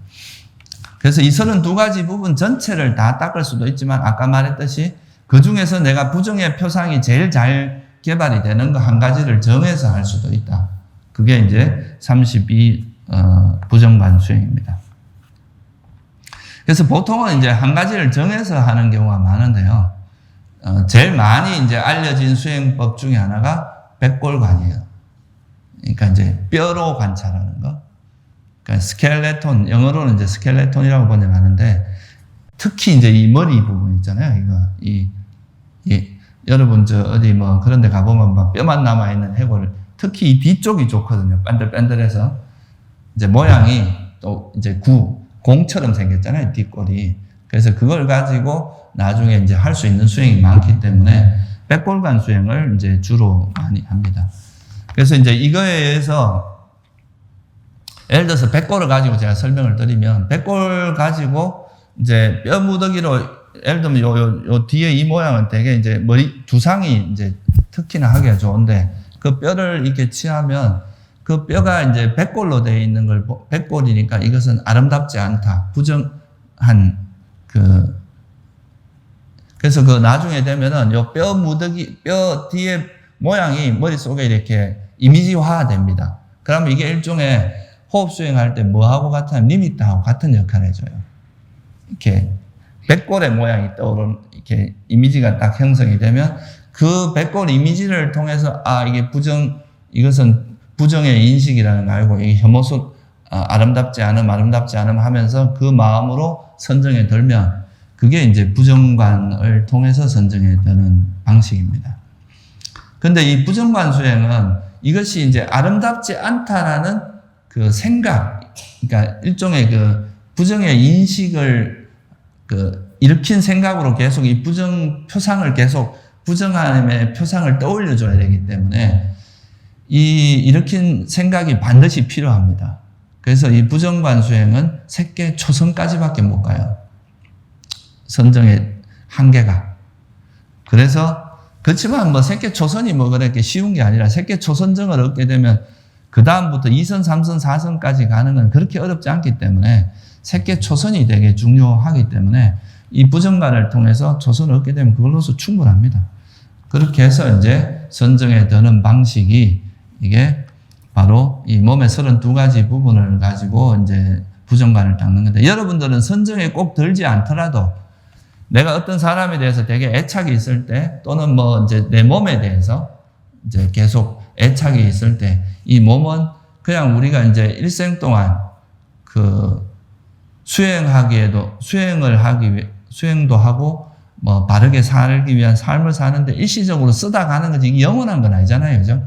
그래서 이 32가지 부분 전체를 다 닦을 수도 있지만 아까 말했듯이 그 중에서 내가 부정의 표상이 제일 잘 개발이 되는 거 한 가지를 정해서 할 수도 있다. 그게 이제 32 부정관 수행입니다. 그래서 보통은 이제 한 가지를 정해서 하는 경우가 많은데요. 제일 많이 이제 알려진 수행법 중에 하나가 백골관이에요. 그러니까 이제 뼈로 관찰하는 거. 그러니까 스켈레톤, 영어로는 이제 스켈레톤이라고 번역하는데 특히 이제 이 머리 부분 있잖아요. 여러분 어디 뭐 그런 데 가보면 막 뼈만 남아있는 해골을 특히 이 뒤쪽이 좋거든요. 빤들빤들해서 이제 모양이 또 이제 공처럼 생겼잖아요. 뒷골이. 그래서 그걸 가지고 나중에 이제 할 수 있는 수행이 많기 때문에 백골관 수행을 이제 주로 많이 합니다. 그래서 이제 이거에 의해서 예를 들어서 백골을 가지고 제가 설명을 드리면 백골 가지고 이제 뼈 무더기로 예를 들면 요 뒤에 이 모양은 되게 이제 두상이 이제 특히나 하기가 좋은데 그 뼈를 이렇게 취하면 그 뼈가 이제 백골로 되어 있는 걸 백골이니까 이것은 아름답지 않다. 부정한 그래서 나중에 되면은 요 뼈 무더기 뼈 뒤에 모양이 머릿속에 이렇게 이미지화 됩니다. 그러면 이게 일종의 호흡 수행할 때 뭐하고 같으면 리미트하고 같은 역할을 해줘요. 이렇게 백골의 모양이 떠오르는 이렇게 이미지가 딱 형성이 되면 그 백골 이미지를 통해서 이것은 부정의 인식이라는 걸 알고 이게 혐오스러운 아름답지 않음 하면서 그 마음으로 선정에 들면 그게 이제 부정관을 통해서 선정에 드는 방식입니다. 근데 이 부정관 수행은 이것이 이제 아름답지 않다라는 그 생각, 그러니까 일종의 그 부정의 인식을 일으킨 생각으로 계속 이 부정의 표상을 떠올려줘야 되기 때문에 일으킨 생각이 반드시 필요합니다. 그래서 이 부정관 수행은 색계 초선까지밖에 못 가요. 선정의 한계가. 그래서 그렇지만 색계 초선이 그렇게 쉬운 게 아니라 색계 초선정을 얻게 되면 그 다음부터 2선, 3선, 4선까지 가는 건 그렇게 어렵지 않기 때문에 색계 초선이 되게 중요하기 때문에 이 부정관을 통해서 초선을 얻게 되면 그걸로서 충분합니다. 그렇게 해서 이제 선정에 드는 방식이 이게 바로 이 몸의 32가지 부분을 가지고 이제 부정관을 닦는 건데, 여러분들은 선정에 꼭 들지 않더라도 내가 어떤 사람에 대해서 되게 애착이 있을 때, 또는 이제 내 몸에 대해서 이제 계속 애착이 있을 때, 이 몸은 그냥 우리가 이제 일생 동안 수행도 하고 바르게 살기 위한 삶을 사는데 일시적으로 쓰다 가는 거지, 이게 영원한 건 아니잖아요. 그죠?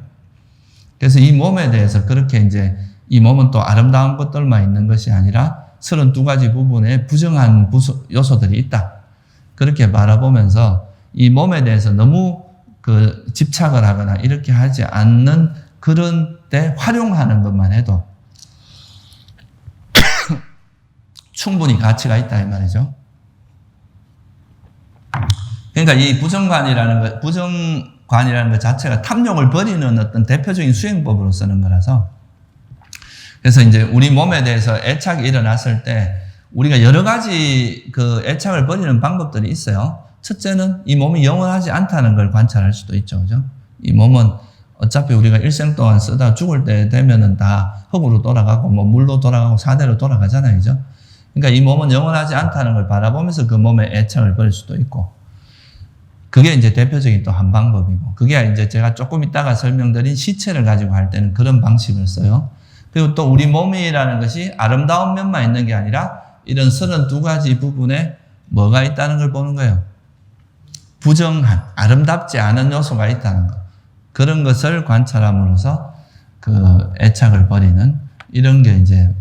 그래서 이 몸에 대해서 그렇게 이제 이 몸은 또 아름다운 것들만 있는 것이 아니라 32가지 부분에 부정한 요소들이 있다. 그렇게 바라보면서 이 몸에 대해서 너무 집착을 하거나 이렇게 하지 않는 그런 때 활용하는 것만 해도 충분히 가치가 있다 이 말이죠. 그러니까 이 부정관이라는 것 자체가 탐욕을 버리는 어떤 대표적인 수행법으로 쓰는 거라서, 그래서 이제 우리 몸에 대해서 애착이 일어났을 때 우리가 여러 가지 애착을 버리는 방법들이 있어요. 첫째는 이 몸이 영원하지 않다는 걸 관찰할 수도 있죠. 그죠? 이 몸은 어차피 우리가 일생 동안 쓰다 죽을 때 되면은 다 흙으로 돌아가고 물로 돌아가고 사대로 돌아가잖아요. 그죠? 그러니까 이 몸은 영원하지 않다는 걸 바라보면서 그 몸의 애착을 버릴 수도 있고, 그게 이제 대표적인 또 한 방법이고, 그게 이제 제가 조금 이따가 설명드린 시체를 가지고 할 때는 그런 방식을 써요. 그리고 또 우리 몸이라는 것이 아름다운 면만 있는 게 아니라 이런 32가지 부분에 뭐가 있다는 걸 보는 거예요. 부정한, 아름답지 않은 요소가 있다는 것. 그런 것을 관찰함으로써 애착을 버리는 이런 게 이제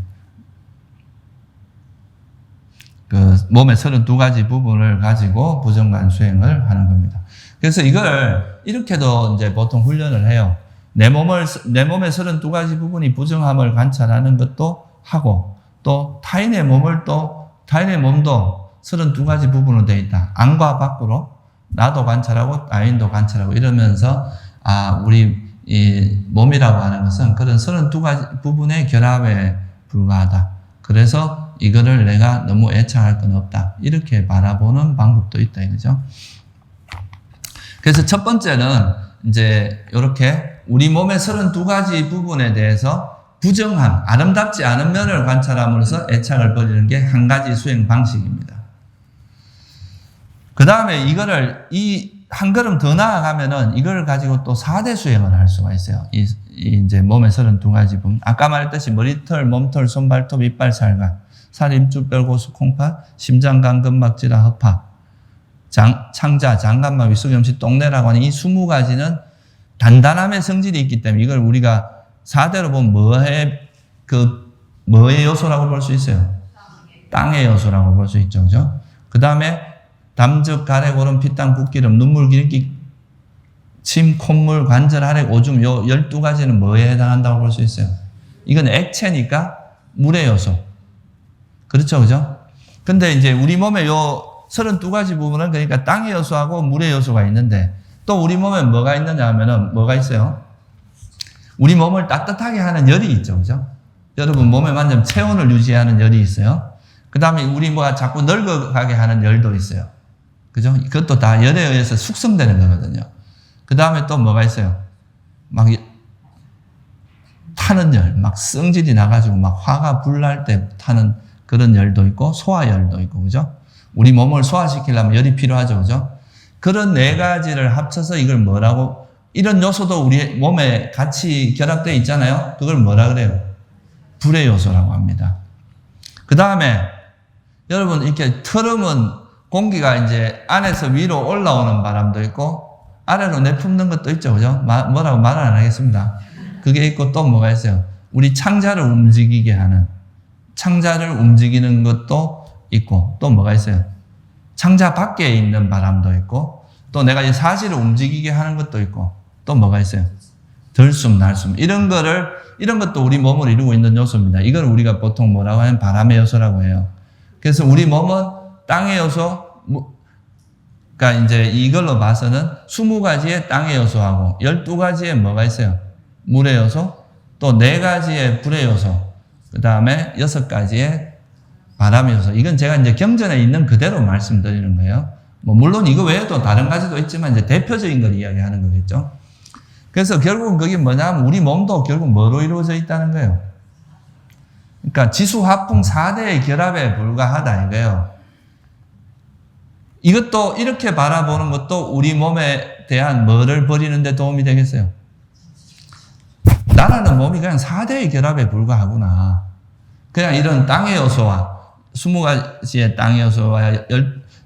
몸의 32가지 부분을 가지고 부정관 수행을 하는 겁니다. 그래서 이걸 이렇게도 이제 보통 훈련을 해요. 내 몸의 32가지 부분이 부정함을 관찰하는 것도 하고, 또 타인의 몸도 32가지 부분으로 되어 있다. 안과 밖으로 나도 관찰하고 타인도 관찰하고 이러면서 우리 이 몸이라고 하는 것은 그런 32가지 부분의 결합에 불과하다. 그래서 이거를 내가 너무 애착할 건 없다. 이렇게 바라보는 방법도 있다 이거죠. 그래서 첫 번째는 이제 이렇게 우리 몸의 32가지 부분에 대해서 부정함, 아름답지 않은 면을 관찰함으로써 애착을 버리는 게 한 가지 수행 방식입니다. 그 다음에 이거를 한 걸음 더 나아가면은 이걸 가지고 또 4대 수행을 할 수가 있어요. 이제 몸의 32가지 부분. 아까 말했듯이 머리털, 몸털, 손, 발톱, 이빨, 살간, 살, 임줄, 뼈, 고수, 콩팥, 심장, 간, 근막, 지라, 허파, 창자, 장간막, 위수겸시, 똥내라고 하는 이 20가지는 단단함의 성질이 있기 때문에 이걸 우리가 4대로 보면 뭐의 요소라고 볼 수 있어요? 땅의 요소라고 볼 수 있죠. 그죠? 그 다음에 담즙, 가래, 고름, 피땀, 붓기름, 눈물, 기름기, 침, 콧물, 관절, 혈액, 오줌, 요 12가지는 뭐에 해당한다고 볼 수 있어요? 이건 액체니까 물의 요소. 그렇죠, 그죠? 근데 이제 우리 몸에 요 32가지 부분은 그러니까 땅의 요소하고 물의 요소가 있는데, 또 우리 몸에 뭐가 있느냐 하면은 뭐가 있어요? 우리 몸을 따뜻하게 하는 열이 있죠, 그죠? 여러분 몸에 만지면 체온을 유지하는 열이 있어요. 그 다음에 우리 뭐가 자꾸 늙어가게 하는 열도 있어요. 그죠? 그것도 다 열에 의해서 숙성되는 거거든요. 그 다음에 또 뭐가 있어요? 막 타는 열, 막 성질이 나가지고 막 화가 불날 때 타는 그런 열도 있고 소화열도 있고, 그죠? 우리 몸을 소화시키려면 열이 필요하죠. 그죠? 그런 네 가지를 합쳐서 이걸 뭐라고, 이런 요소도 우리 몸에 같이 결합되어 있잖아요. 그걸 뭐라 그래요? 불의 요소라고 합니다. 그 다음에 여러분 이렇게 트름은 공기가 이제 안에서 위로 올라오는 바람도 있고 아래로 내뿜는 것도 있죠. 그죠? 뭐라고 말을 안 하겠습니다. 그게 있고 또 뭐가 있어요? 우리 창자를 움직이게 하는, 창자를 움직이는 것도 있고 또 뭐가 있어요? 창자 밖에 있는 바람도 있고 또 내가 이 사실을 움직이게 하는 것도 있고 또 뭐가 있어요? 들숨, 날숨. 이런 것도 우리 몸을 이루고 있는 요소입니다. 이걸 우리가 보통 뭐라고 하면 바람의 요소라고 해요. 그래서 우리 몸은 땅의 요소, 그러니까 이제 이걸로 봐서는 20가지의 땅의 요소하고 12가지의 뭐가 있어요? 물의 요소, 또 4가지의 불의 요소, 그 다음에 6가지의 바람의 요소. 이건 제가 이제 경전에 있는 그대로 말씀드리는 거예요. 뭐 물론 이거 외에도 다른 가지도 있지만 이제 대표적인 걸 이야기하는 거겠죠. 그래서 결국은 그게 뭐냐면 우리 몸도 결국 뭐로 이루어져 있다는 거예요. 그러니까 지수화풍 4대의 결합에 불과하다 이거예요. 이것도 이렇게 바라보는 것도 우리 몸에 대한 뭐를 버리는 데 도움이 되겠어요. 나라는 몸이 그냥 4대의 결합에 불과하구나. 그냥 이런 땅의 요소와 20가지의 땅의 요소와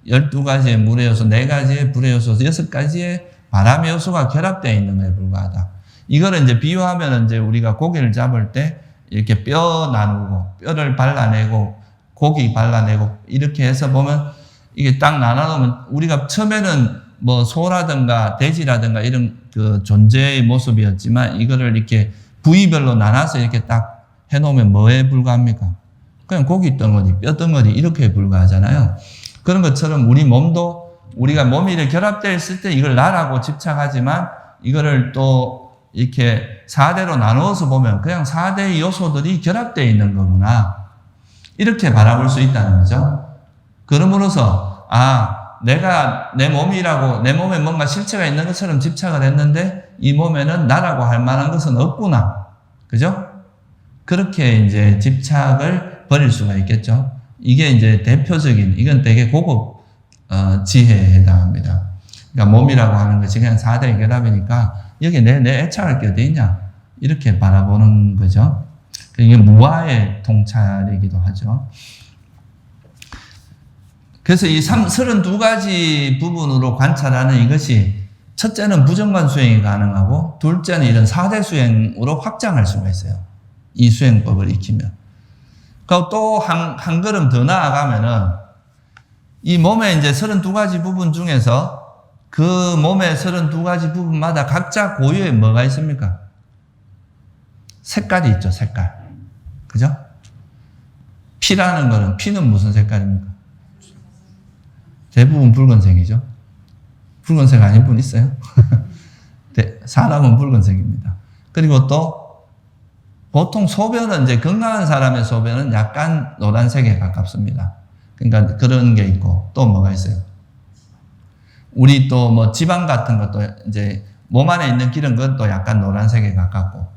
12가지의 물의 요소, 4가지의 불의 요소, 6가지의 바람의 요소가 결합되어 있는 것에 불과하다. 이거를 이제 비유하면 이제 우리가 고기를 잡을 때 이렇게 뼈 나누고, 뼈를 발라내고, 고기 발라내고, 이렇게 해서 보면 이게 딱 나눠놓으면 우리가 처음에는 뭐 소라든가 돼지라든가 이런 그 존재의 모습이었지만 이거를 이렇게 부위별로 나눠서 이렇게 딱 해놓으면 뭐에 불과합니까? 그냥 고기 덩어리, 뼈 덩어리 이렇게 불과하잖아요. 그런 것처럼 우리 몸도 우리가 몸이 이렇게 결합되어 있을 때 이걸 나라고 집착하지만 이거를 또 이렇게 4대로 나누어서 보면 그냥 4대의 요소들이 결합되어 있는 거구나. 이렇게 바라볼 수 있다는 거죠. 그러므로서 내가 내 몸이라고 내 몸에 뭔가 실체가 있는 것처럼 집착을 했는데 이 몸에는 나라고 할 만한 것은 없구나. 그죠? 그렇게 이제 집착을 버릴 수가 있겠죠. 이게 이제 대표적인, 이건 되게 고급 지혜에 해당합니다. 그러니까 몸이라고 하는 것이 그냥 4대의 결합이니까 여기 내 애착할 게 어디 있냐? 이렇게 바라보는 거죠. 이게 무아의 통찰이기도 하죠. 그래서 이 32가지 부분으로 관찰하는 이것이 첫째는 부정관 수행이 가능하고 둘째는 이런 4대 수행으로 확장할 수가 있어요. 이 수행법을 익히면. 그리고 또 한 걸음 더 나아가면은 이 몸의 이제 32가지 부분 중에서 그 몸의 32가지 부분마다 각자 고유의 뭐가 있습니까? 색깔이 있죠, 색깔. 그죠? 피라는 거는, 피는 무슨 색깔입니까? 대부분 붉은색이죠. 붉은색 아닌 분 있어요? 사람은 붉은색입니다. 그리고 또 보통 소변은 이제 건강한 사람의 소변은 약간 노란색에 가깝습니다. 그러니까 그런 게 있고 또 뭐가 있어요? 우리 또 뭐 지방 같은 것도 이제 몸 안에 있는 기름 그것도 약간 노란색에 가깝고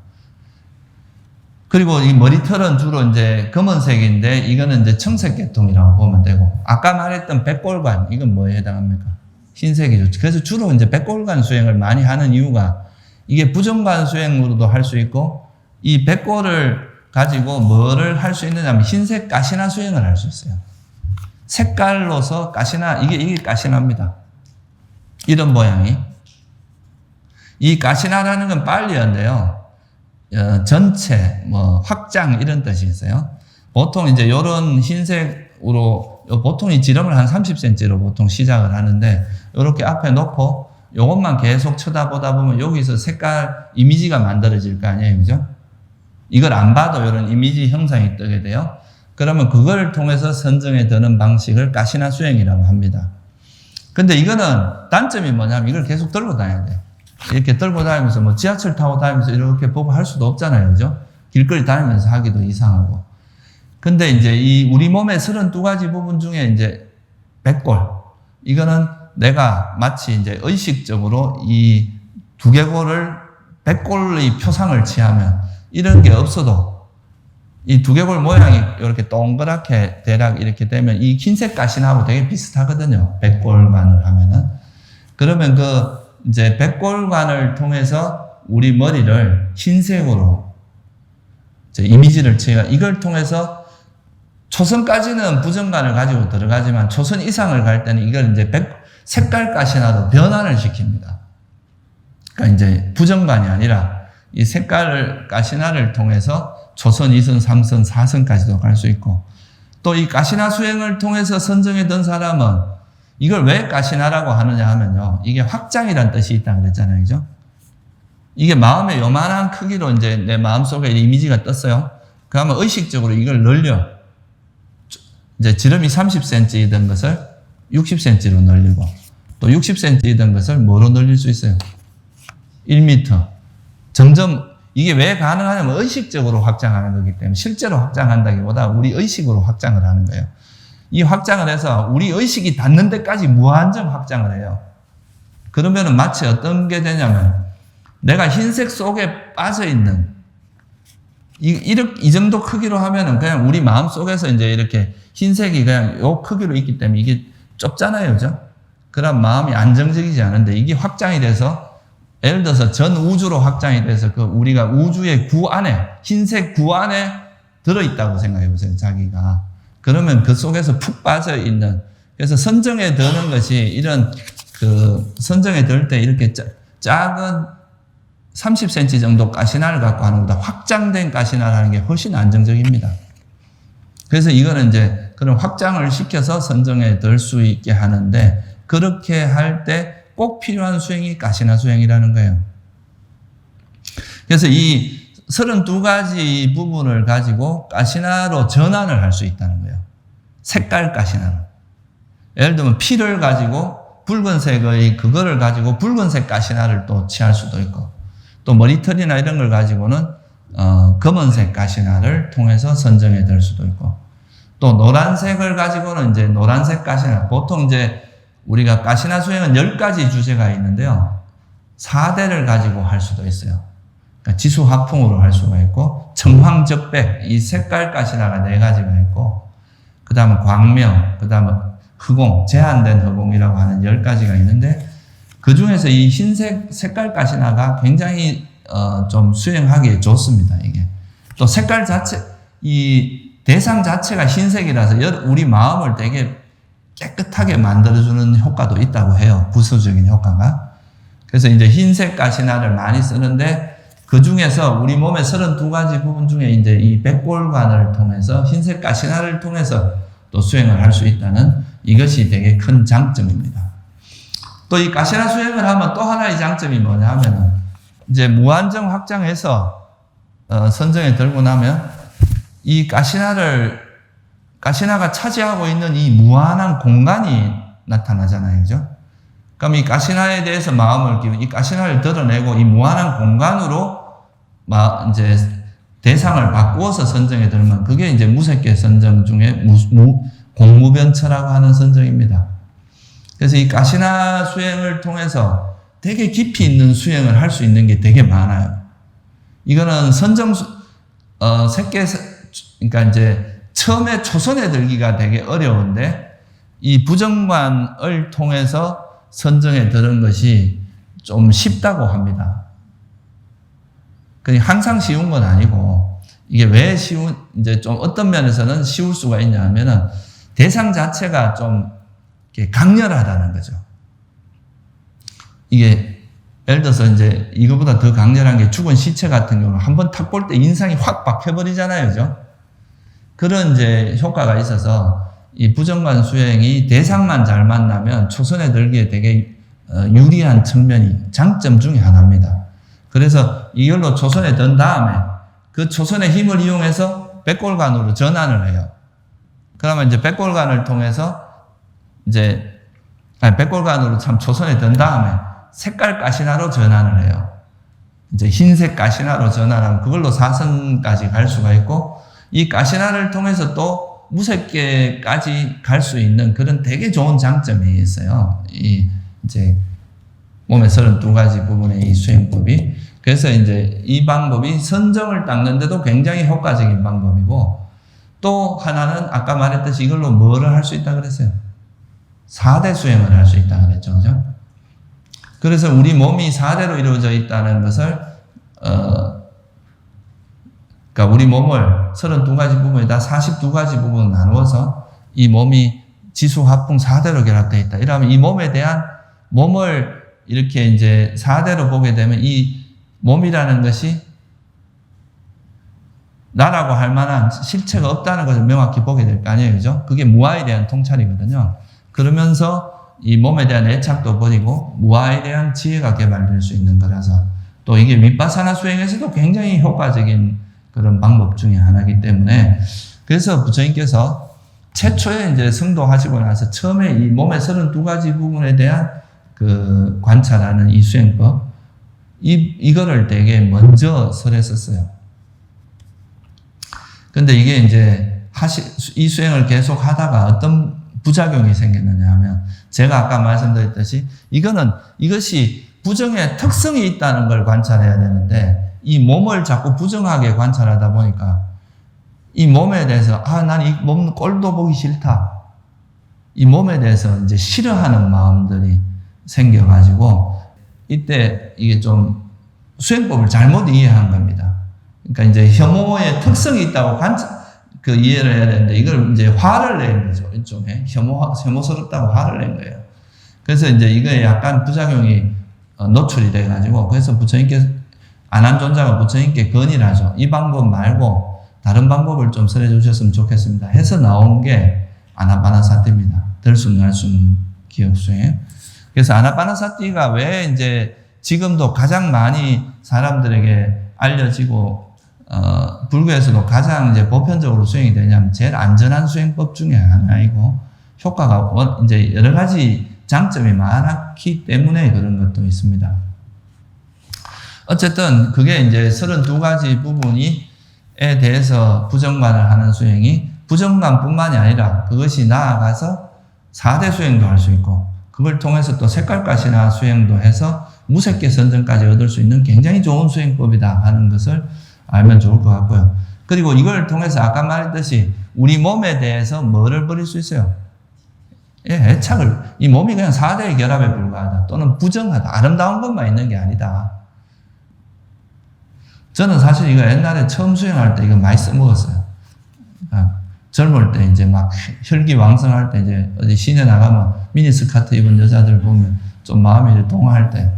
그리고 이 머리털은 주로 이제 검은색인데 이거는 이제 청색 계통이라고 보면 되고 아까 말했던 백골관 이건 뭐에 해당합니까? 흰색이죠. 그래서 주로 이제 백골관 수행을 많이 하는 이유가 이게 부정관 수행으로도 할 수 있고 이 백골을 가지고 뭐를 할 수 있느냐면 흰색 가시나 수행을 할 수 있어요. 색깔로서 가시나 이게 가시나입니다. 이런 모양이 이 가시나라는 건 빨리어인데요. 전체, 확장 이런 뜻이 있어요. 보통 이제 이런 흰색으로 보통 이 지름을 한 30cm로 보통 시작을 하는데 이렇게 앞에 놓고 이것만 계속 쳐다보다 보면 여기서 색깔 이미지가 만들어질 거 아니에요, 그죠? 이걸 안 봐도 이런 이미지 형상이 뜨게 돼요. 그러면 그걸 통해서 선정에 드는 방식을 가시나 수행이라고 합니다. 근데 이거는 단점이 뭐냐면 이걸 계속 들고 다녀야 돼요. 이렇게 들고 다니면서 뭐 지하철 타고 다니면서 이렇게 보고 할 수도 없잖아요. 그죠? 길거리 다니면서 하기도 이상하고. 근데 이제 이 우리 몸의 32가지 부분 중에 이제 백골. 이거는 내가 마치 이제 의식적으로 이 두개골을 백골의 표상을 취하면 이런 게 없어도 이 두개골 모양이 이렇게 동그랗게 대략 이렇게 되면 이 흰색 가시나하고 되게 비슷하거든요. 백골관을 하면은. 그러면 이제 백골관을 통해서 우리 머리를 흰색으로 이미지를 이걸 통해서 초선까지는 부정관을 가지고 들어가지만 초선 이상을 갈 때는 이걸 이제 색깔 가시나로 변환을 시킵니다. 그러니까 이제 부정관이 아니라 이 색깔을 가시나를 통해서 초선, 2선, 3선, 4선까지도 갈 수 있고 또 이 가시나 수행을 통해서 선정에 든 사람은 이걸 왜 가시나라고 하느냐 하면요. 이게 확장이란 뜻이 있다고 그랬잖아요. 그죠? 이게 마음의 요만한 크기로 이제 내 마음속에 이미지가 떴어요. 그러면 의식적으로 이걸 늘려. 이제 지름이 30cm이던 것을 60cm로 늘리고 또 60cm이던 것을 뭐로 늘릴 수 있어요? 1m. 점점 이게 왜 가능하냐면 의식적으로 확장하는 거기 때문에 실제로 확장한다기보다 우리 의식으로 확장을 하는 거예요. 이 확장을 해서 우리 의식이 닿는 데까지 무한정 확장을 해요. 그러면은 마치 어떤 게 되냐면 내가 흰색 속에 빠져 있는 이 정도 크기로 하면은 그냥 우리 마음 속에서 이제 이렇게 흰색이 그냥 요 크기로 있기 때문에 이게 좁잖아요. 그죠? 그럼 마음이 안정적이지 않은데 이게 확장이 돼서 예를 들어서 전 우주로 확장이 돼서 우리가 우주의 구 안에, 흰색 구 안에 들어있다고 생각해 보세요, 자기가. 그러면 그 속에서 푹 빠져 있는, 그래서 선정에 드는 것이 이런, 선정에 들 때 이렇게 작은 30cm 정도 가시나를 갖고 하는 것보다 확장된 가시나를 하는 게 훨씬 안정적입니다. 그래서 이거는 이제 그런 확장을 시켜서 선정에 들 수 있게 하는데, 그렇게 할 때 꼭 필요한 수행이 가시나 수행이라는 거예요. 그래서 이 32가지 부분을 가지고 가시나로 전환을 할 수 있다는 거예요. 색깔 가시나로. 예를 들면 피를 가지고 붉은색의 그거를 가지고 붉은색 가시나를 또 취할 수도 있고 또 머리털이나 이런 걸 가지고는 검은색 가시나를 통해서 선정해 들 수도 있고 또 노란색을 가지고는 이제 노란색 가시나 보통 이제 우리가 가시나 수행은 10가지 주제가 있는데요. 4대를 가지고 할 수도 있어요. 그러니까 지수화풍으로 할 수가 있고 청황적백, 이 색깔 가시나가 4가지가 있고 그 다음에 광명, 그 다음에 허공, 제한된 허공이라고 하는 10가지가 있는데 그 중에서 이 흰색 색깔 가시나가 굉장히 좀 수행하기에 좋습니다. 이게 또 색깔 자체, 이 대상 자체가 흰색이라서 우리 마음을 되게 깨끗하게 만들어주는 효과도 있다고 해요. 부수적인 효과가. 그래서 이제 흰색 가시나를 많이 쓰는데 그 중에서 우리 몸의 32가지 부분 중에 이제 이 백골관을 통해서 흰색 가시나를 통해서 또 수행을 할 수 있다는 이것이 되게 큰 장점입니다. 또 이 가시나 수행을 하면 또 하나의 장점이 뭐냐 하면은 이제 무한정 확장해서 선정에 들고 나면 이 가시나가 차지하고 있는 이 무한한 공간이 나타나잖아요. 그죠? 그럼 이 가시나에 대해서 마음을 기울이고 이 가시나를 드러내고 이 무한한 공간으로 이제 대상을 바꾸어서 선정에 들면 그게 이제 무색계 선정 중에 공무변처라고 하는 선정입니다. 그래서 이 가시나 수행을 통해서 되게 깊이 있는 수행을 할 수 있는 게 되게 많아요. 이거는 그러니까 이제 처음에 초선에 들기가 되게 어려운데 이 부정관을 통해서 선정에 드는 것이 좀 쉽다고 합니다. 항상 쉬운 건 아니고 이게 왜 이제 좀 어떤 면에서는 쉬울 수가 있냐 하면은 대상 자체가 좀 강렬하다는 거죠. 이게 예를 들어서 이제 이거보다 더 강렬한 게 죽은 시체 같은 경우는 한번 탁 볼 때 인상이 확 박혀버리잖아요. 그죠? 그런 이제 효과가 있어서 이 부정관 수행이 대상만 잘 만나면 초선에 들기에 되게 유리한 측면이 장점 중에 하나입니다. 그래서 이걸로 초선에 든 다음에 그 초선의 힘을 이용해서 백골관으로 전환을 해요. 그러면 이제 백골관을 통해서 백골관으로 초선에 든 다음에 색깔 가시나로 전환을 해요. 이제 흰색 가시나로 전환하면 그걸로 4선까지 갈 수가 있고 이 가시나를 통해서 또 무색계까지 갈 수 있는 그런 되게 좋은 장점이 있어요. 이제 몸의 32가지 부분의 이 수행법이. 그래서 이제 이 방법이 선정을 닦는데도 굉장히 효과적인 방법이고, 또 하나는 아까 말했듯이 이걸로 뭐를 할 수 있다 그랬어요? 4대 수행을 할 수 있다 그랬죠. 그죠? 그래서 우리 몸이 4대로 이루어져 있다는 것을, 그러니까 우리 몸을 32가지 부분에다 42가지 부분을 나누어서 이 몸이 지수, 화풍 4대로 결합되어 있다. 이러면 이 몸에 대한 몸을 이렇게 이제 4대로 보게 되면 이 몸이라는 것이 나라고 할 만한 실체가 없다는 것을 명확히 보게 될 거 아니에요. 그죠? 그게 무아에 대한 통찰이거든요. 그러면서 이 몸에 대한 애착도 버리고 무아에 대한 지혜가 개발될 수 있는 거라서, 또 이게 윗바사나 수행에서도 굉장히 효과적인 그런 방법 중에 하나이기 때문에, 그래서 부처님께서 최초에 이제 성도하시고 나서 처음에 이 몸의 32가지 부분에 대한 그 관찰하는 이 수행법, 이거를 되게 먼저 설했었어요. 근데 이게 이제 이 수행을 계속 하다가 어떤 부작용이 생겼느냐 하면, 제가 아까 말씀드렸듯이 이것이 부정의 특성이 있다는 걸 관찰해야 되는데, 이 몸을 자꾸 부정하게 관찰하다 보니까 이 몸에 대해서 난 이 몸 꼴도 보기 싫다, 이 몸에 대해서 이제 싫어하는 마음들이 생겨가지고, 이때 이게 좀 수행법을 잘못 이해한 겁니다. 그러니까 이제 혐오의 특성이 있다고 이해를 해야 되는데, 이걸 이제 화를 낸 거죠. 일종의 혐오스럽다고 화를 낸 거예요. 그래서 이제 이거에 약간 부작용이 노출이 돼가지고, 그래서 부처님께서, 안한존자가 부처님께 건의를 하죠. 이 방법 말고 다른 방법을 좀 설해 주셨으면 좋겠습니다. 해서 나온 게 아나파나사티입니다. 들숨, 날숨, 기억수행. 그래서 아나파나사티가 왜 이제 지금도 가장 많이 사람들에게 알려지고, 불교에서도 가장 이제 보편적으로 수행이 되냐면, 제일 안전한 수행법 중에 하나이고, 효과가 이제 여러 가지 장점이 많았기 때문에 그런 것도 있습니다. 어쨌든 그게 이제 32가지 부분에 대해서 부정관을 하는 수행이, 부정관뿐만이 아니라 그것이 나아가서 4대 수행도 할 수 있고, 그걸 통해서 또 색깔가시나 수행도 해서 무색계 선정까지 얻을 수 있는 굉장히 좋은 수행법이다 하는 것을 알면 좋을 것 같고요. 그리고 이걸 통해서 아까 말했듯이 우리 몸에 대해서 뭐를 버릴 수 있어요? 애착을, 이 몸이 그냥 4대의 결합에 불과하다, 또는 부정하다, 아름다운 것만 있는 게 아니다. 저는 사실 이거 옛날에 처음 수행할 때 이거 많이 써먹었어요. 젊을 때 이제 막 혈기왕성할 때 이제 어디 시내 나가면 미니스커트 입은 여자들 보면 좀 마음이 이제 동화할 때,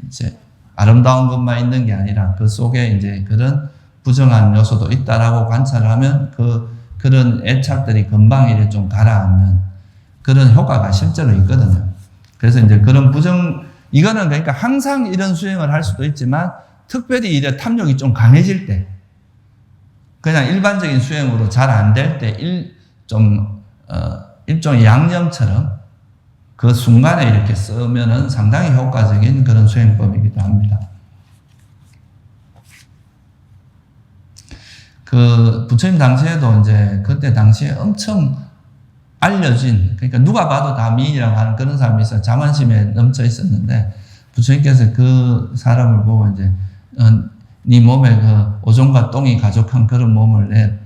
이제 아름다운 것만 있는 게 아니라 그 속에 이제 그런 부정한 요소도 있다라고 관찰을 하면 그런 애착들이 금방 이제 좀 가라앉는 그런 효과가 실제로 있거든요. 그래서 이제 그런 이거는 그러니까 항상 이런 수행을 할 수도 있지만, 특별히 이제 탐욕이 좀 강해질 때, 그냥 일반적인 수행으로 잘 안 될 때, 일종의 양념처럼 그 순간에 이렇게 쓰면은 상당히 효과적인 그런 수행법이기도 합니다. 그 부처님 당시에도 이제 그때 당시에 엄청 알려진, 그러니까 누가 봐도 다 미인이라고 하는 그런 사람이 있어 자만심에 넘쳐 있었는데, 부처님께서 그 사람을 보고 이제 네 몸에 그 오존과 똥이 가족한 그런 몸을 내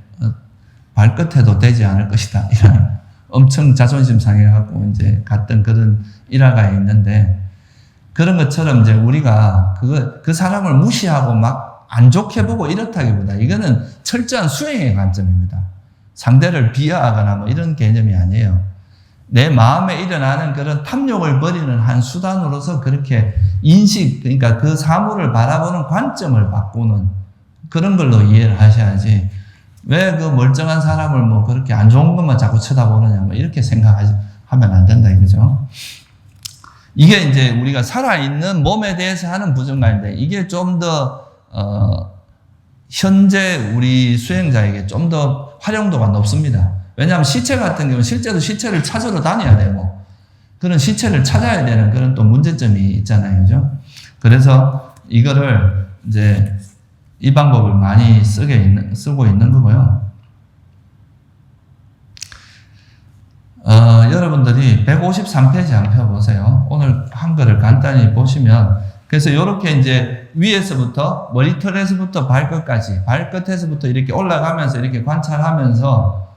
발끝에도 되지 않을 것이다, 이런 엄청 자존심 상해갖고 이제 갔던 그런 일화가 있는데, 그런 것처럼 이제 우리가 그 사람을 무시하고 막 안 좋게 보고 이렇다기보다, 이거는 철저한 수행의 관점입니다. 상대를 비하하거나 뭐 이런 개념이 아니에요. 내 마음에 일어나는 그런 탐욕을 버리는 한 수단으로서 그렇게 그러니까 그 사물을 바라보는 관점을 바꾸는 그런 걸로 이해를 하셔야지, 왜 그 멀쩡한 사람을 뭐 그렇게 안 좋은 것만 자꾸 쳐다보느냐, 뭐 이렇게 생각하면 안 된다 이거죠. 이게 이제 우리가 살아있는 몸에 대해서 하는 부정관인데, 이게 좀 더 현재 우리 수행자에게 좀 더 활용도가 높습니다. 왜냐하면 시체 같은 경우는 실제로 시체를 찾으러 다녀야 되고, 그런 시체를 찾아야 되는 그런 또 문제점이 있잖아요. 그죠? 그래서 이거를 이제 이 방법을 많이 쓰고 있는 거고요. 여러분들이 153페이지 한번 펴보세요. 오늘 한글을 간단히 보시면 그래서 이렇게 이제 위에서부터 머리털에서부터 발끝까지, 발끝에서부터 이렇게 올라가면서 이렇게 관찰하면서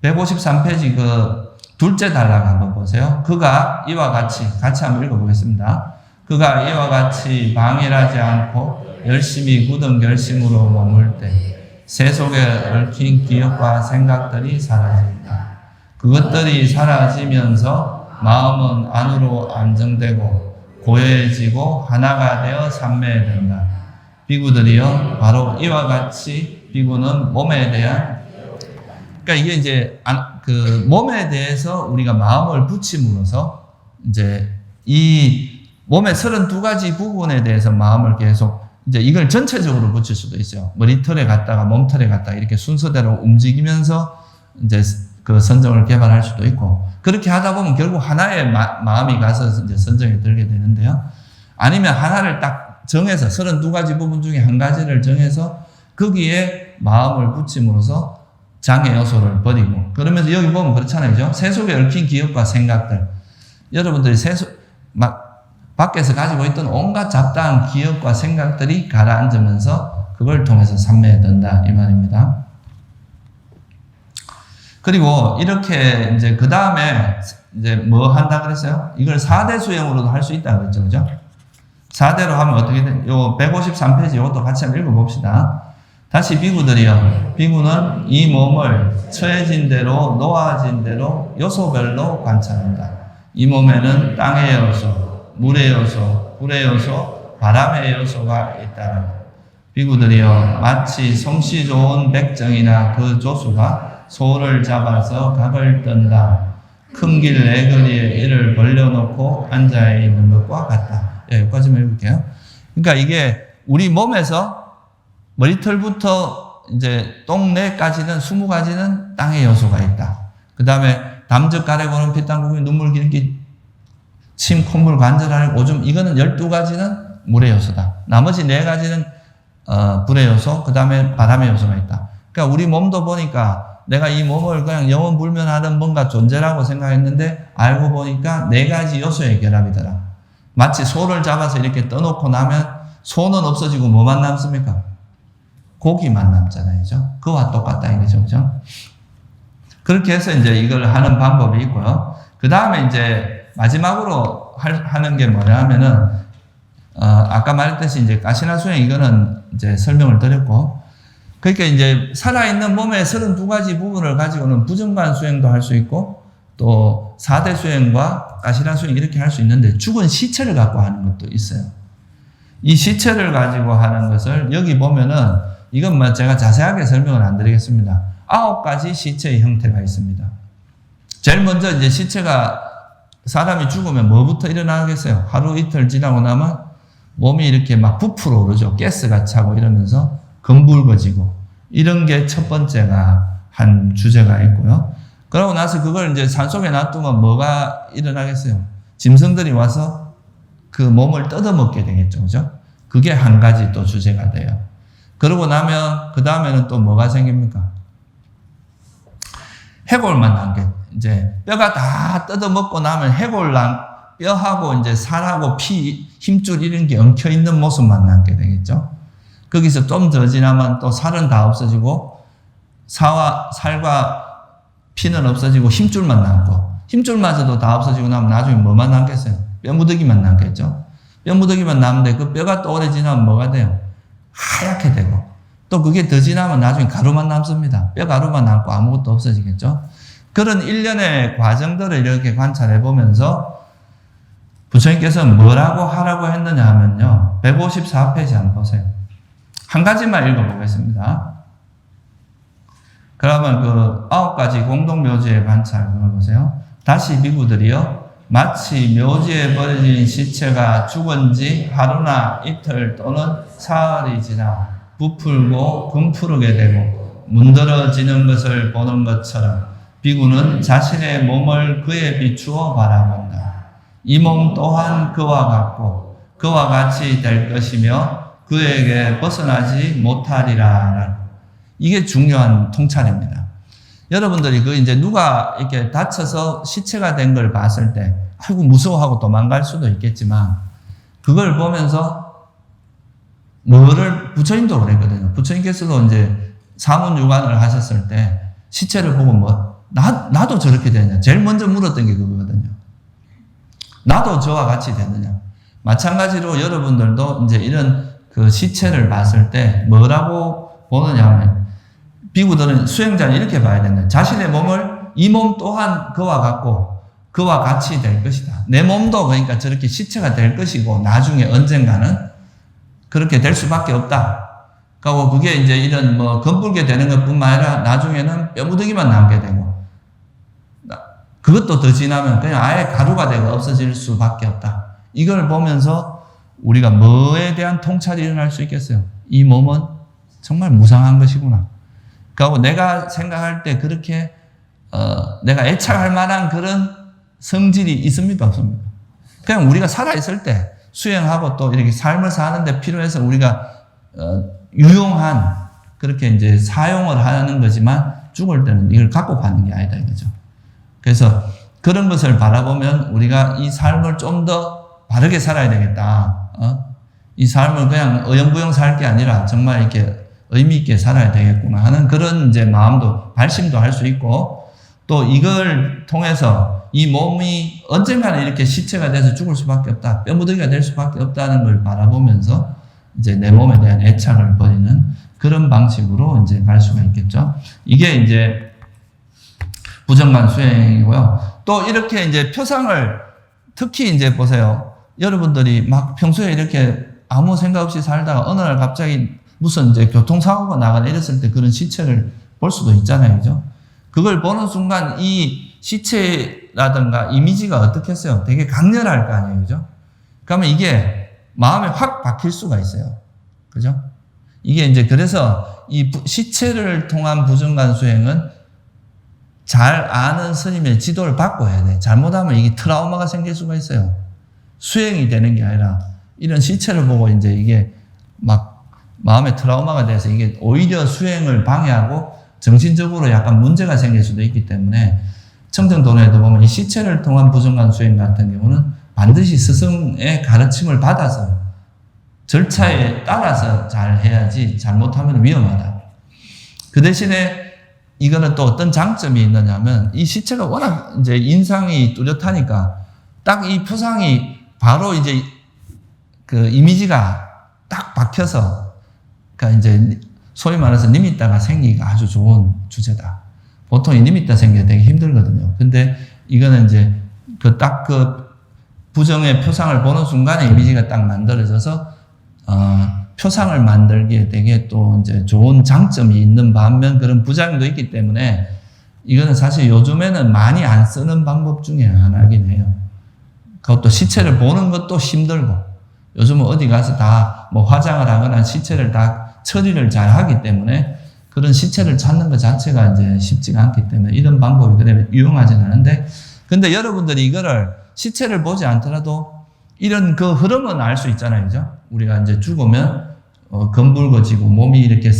153페이지 그 둘째 단락 한번 보세요. 그가 이와 같이 한번 읽어보겠습니다. 그가 이와 같이 방일하지 않고 열심히 굳은 결심으로 머물 때 세속에 얽힌 기억과 생각들이 사라진다. 그것들이 사라지면서 마음은 안으로 안정되고 고요해지고 하나가 되어 삼매된다. 비구들이여 바로 이와 같이 비구는 몸에 대한 그러니까 이게 이제 그 몸에 대해서 우리가 마음을 붙임으로써 이제 이 몸의 32가지 부분에 대해서 마음을 계속 이제 이걸 전체적으로 붙일 수도 있어요. 머리털에 갔다가 몸털에 갔다가 이렇게 순서대로 움직이면서 이제 그 선정을 개발할 수도 있고 그렇게 하다 보면 결국 하나의 마음이 가서 이제 선정이 들게 되는데요. 아니면 하나를 딱 정해서 32가지 부분 중에 한 가지를 정해서 거기에 마음을 붙임으로써 장애 요소를 버리고 그러면서 여기 보면 그렇잖아요. 그죠? 세속에 얽힌 기억과 생각들 여러분들이 밖에서 가지고 있던 온갖 잡다한 기억과 생각들이 가라앉으면서 그걸 통해서 삼매된다 이 말입니다. 그리고 이렇게 이제 그 다음에 이제 뭐 한다 그랬어요? 이걸 4대 수행으로도 할 수 있다 그랬죠, 그죠? 4대로 하면 어떻게 돼? 요 153페이지 이것도 같이 한번 읽어봅시다. 다시 비구들이여, 비구는 이 몸을 처해진 대로 놓아진 대로 요소별로 관찰한다. 이 몸에는 땅의 요소, 물의 요소, 불의 요소, 바람의 요소가 있다는 것. 비구들이여 마치 솜씨 좋은 백정이나 그 조수가 소를 잡아서 각을 뜬다. 큰 길 내거리에 이를 벌려놓고 앉아있는 것과 같다. 여기까지만 읽을게요. 그러니까 이게 우리 몸에서 머리털부터 이제 똥내까지는 20가지는 땅의 요소가 있다. 그 다음에 담즙 가래고는 피땀 구기 눈물 기름기 침 콧물 관절 알 오줌 이거는 12가지는 물의 요소다. 나머지 4가지는 불의 요소 그 다음에 바람의 요소가 있다. 그러니까 우리 몸도 보니까 내가 이 몸을 그냥 영원불면하는 뭔가 존재라고 생각했는데 알고 보니까 4가지 요소의 결합이더라. 마치 소를 잡아서 이렇게 떠놓고 나면 소는 없어지고 뭐만 남습니까? 고기만 남잖아요. 그죠? 그와 똑같다 이거죠. 그죠? 그렇게 해서 이제 이걸 하는 방법이 있고요. 그 다음에 이제 마지막으로 하는 게 뭐냐면은, 아까 말했듯이 이제 가시나 수행 이거는 이제 설명을 드렸고, 그러니까 이제 살아있는 몸의 32가지 부분을 가지고는 부정관 수행도 할 수 있고, 또 4대 수행과 가시나 수행 이렇게 할 수 있는데, 죽은 시체를 갖고 하는 것도 있어요. 이 시체를 가지고 하는 것을 여기 보면은, 이건 뭐 제가 자세하게 설명을 안 드리겠습니다. 9가지 시체의 형태가 있습니다. 제일 먼저 이제 시체가 사람이 죽으면 뭐부터 일어나겠어요? 하루 이틀 지나고 나면 몸이 이렇게 막 부풀어 오르죠. 가스가 차고 이러면서 검붉어지고 이런 게 첫 번째가 한 주제가 있고요. 그러고 나서 그걸 이제 산속에 놔두면 뭐가 일어나겠어요? 짐승들이 와서 그 몸을 뜯어먹게 되겠죠. 그죠? 그게 한 가지 또 주제가 돼요. 그러고 나면 그 다음에는 또 뭐가 생깁니까? 해골만 남게 이제 뼈가 다 뜯어먹고 나면 뼈하고 이제 살하고 피, 힘줄 이런 게 엉켜 있는 모습만 남게 되겠죠. 거기서 좀 더 지나면 또 살은 다 없어지고 살과 피는 없어지고 힘줄만 남고 힘줄마저도 다 없어지고 나면 나중에 뭐만 남겠어요? 뼈무더기만 남겠죠. 뼈무더기만 남는데 그 뼈가 또 오래 지나면 뭐가 돼요? 하얗게 되고 또 그게 더 지나면 나중에 가루만 남습니다. 뼈가루만 남고 아무것도 없어지겠죠. 그런 일련의 과정들을 이렇게 관찰해 보면서 부처님께서 뭐라고 하라고 했느냐 하면요. 154페이지 한번 보세요. 한 가지만 읽어보겠습니다. 그러면 그 9가지 공동묘지의 관찰 그걸 보세요. 다시 비구들이여 마치 묘지에 버려진 시체가 죽은 지 하루나 이틀 또는 사흘이 지나 부풀고 금푸르게 되고 문드러지는 것을 보는 것처럼 비구는 자신의 몸을 그에 비추어 바라본다. 이 몸 또한 그와 같고 그와 같이 될 것이며 그에게 벗어나지 못하리라. 이게 중요한 통찰입니다. 여러분들이 그 이제 누가 이렇게 다쳐서 시체가 된 걸 봤을 때 아이고 무서워하고 도망갈 수도 있겠지만 그걸 보면서 뭐를 부처님도 그랬거든요. 부처님께서도 이제 사문유관을 하셨을 때 시체를 보고 나도 저렇게 되냐. 제일 먼저 물었던 게 그거거든요. 나도 저와 같이 되느냐. 마찬가지로 여러분들도 이제 이런 그 시체를 봤을 때 뭐라고 보느냐 하면 비구들은 수행자는 이렇게 봐야 된다. 자신의 몸을 이 몸 또한 그와 같이 될 것이다. 내 몸도 그러니까 저렇게 시체가 될 것이고 나중에 언젠가는 그렇게 될 수밖에 없다. 그리고 그게 이제 이런 검붉게 되는 것뿐만 아니라 나중에는 뼈무더기만 남게 되고 그것도 더 지나면 그냥 아예 가루가 되고 없어질 수밖에 없다. 이걸 보면서 우리가 뭐에 대한 통찰이 일어날 수 있겠어요? 이 몸은 정말 무상한 것이구나. 그리고 내가 생각할 때 그렇게 내가 애착할 만한 그런 성질이 있습니까? 없습니까? 그냥 우리가 살아있을 때 수행하고 또 이렇게 삶을 사는데 필요해서 우리가 유용한 그렇게 이제 사용을 하는 거지만 죽을 때는 이걸 갖고 가는 게 아니다 이거죠. 그래서 그런 것을 바라보면 우리가 이 삶을 좀 더 바르게 살아야 되겠다. 이 삶을 그냥 어영부영 살 게 아니라 정말 이렇게 의미 있게 살아야 되겠구나 하는 그런 이제 마음도 발심도 할 수 있고 또 이걸 통해서 이 몸이 언젠가는 이렇게 시체가 돼서 죽을 수밖에 없다. 뼈무더기가 될 수밖에 없다는 걸 바라보면서 이제 내 몸에 대한 애착을 버리는 그런 방식으로 이제 갈 수가 있겠죠. 이게 이제 부정관 수행이고요. 또 이렇게 이제 표상을 특히 이제 보세요. 여러분들이 막 평소에 이렇게 아무 생각 없이 살다가 어느 날 갑자기 무슨 이제 교통사고가 나거나 이랬을 때 그런 시체를 볼 수도 있잖아요. 그죠? 그걸 보는 순간 이 시체라든가 이미지가 어떻겠어요? 되게 강렬할 거 아니에요. 그죠? 그러면 이게 마음에 확 박힐 수가 있어요. 그죠? 이게 이제 그래서 이 시체를 통한 부정관 수행은 잘 아는 스님의 지도를 받고 해야 돼. 잘못하면 이게 트라우마가 생길 수가 있어요. 수행이 되는 게 아니라 이런 시체를 보고 이제 이게 막 마음에 트라우마가 돼서 이게 오히려 수행을 방해하고 정신적으로 약간 문제가 생길 수도 있기 때문에 청정도론에도 보면 이 시체를 통한 부정관 수행 같은 경우는 반드시 스승의 가르침을 받아서 절차에 따라서 잘 해야지 잘못하면 위험하다. 그 대신에 이거는 또 어떤 장점이 있느냐면 이 시체가 워낙 이제 인상이 뚜렷하니까 딱 이 표상이 바로 이제 그 이미지가 딱 박혀서 그러니까 이제 소위 말해서 니미따가 생기기가 아주 좋은 주제다. 보통 이 니미따 생기기 되게 힘들거든요. 근데 이거는 이제 그 부정의 표상을 보는 순간에 이미지가 딱 만들어져서 표상을 만들기에 되게 또 이제 좋은 장점이 있는 반면 그런 부작용도 있기 때문에 이거는 사실 요즘에는 많이 안 쓰는 방법 중에 하나이긴 해요. 그것도 시체를 보는 것도 힘들고 요즘은 어디 가서 다 뭐 화장을 하거나 시체를 다 처리를 잘 하기 때문에 그런 시체를 찾는 것 자체가 이제 쉽지가 않기 때문에 이런 방법이 그래 유용하진 않은데 근데 여러분들이 이거를 시체를 보지 않더라도 이런 그 흐름은 알 수 있잖아요. 그죠? 우리가 이제 죽으면 검붉어지고 몸이 이렇게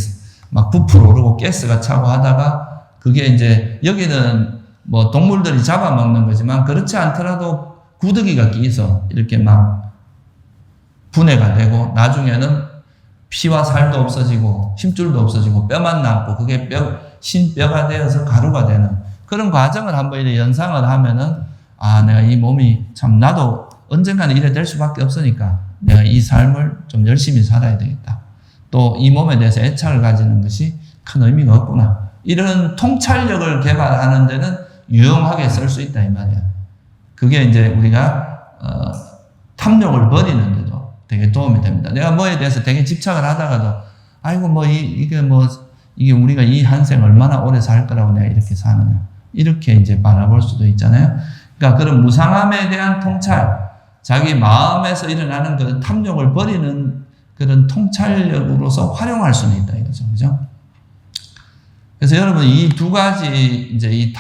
막 부풀어 오르고 가스가 차고 하다가 그게 이제 여기는 뭐 동물들이 잡아먹는 거지만 그렇지 않더라도 구더기가 끼서 이렇게 막 분해가 되고 나중에는 피와 살도 없어지고 힘줄도 없어지고 뼈만 남고 그게 신뼈가 되어서 가루가 되는 그런 과정을 한번 이렇게 연상을 하면은 내가 이 몸이 참 나도 언젠가는 이래 될 수밖에 없으니까 내가 이 삶을 좀 열심히 살아야 되겠다. 또 이 몸에 대해서 애착을 가지는 것이 큰 의미가 없구나. 이런 통찰력을 개발하는 데는 유용하게 쓸 수 있다 이 말이야. 그게 이제 우리가 탐욕을 버리는 데도 되게 도움이 됩니다. 내가 뭐에 대해서 되게 집착을 하다가도 아이고 이게 우리가 이 한 생 얼마나 오래 살 거라고 내가 이렇게 사느냐. 이렇게 이제 바라볼 수도 있잖아요. 그러니까 그런 무상함에 대한 통찰, 자기 마음에서 일어나는 그 탐욕을 버리는 그런 통찰력으로서 활용할 수는 있다 이거죠. 그죠? 그래서 여러분 이 두 가지 이제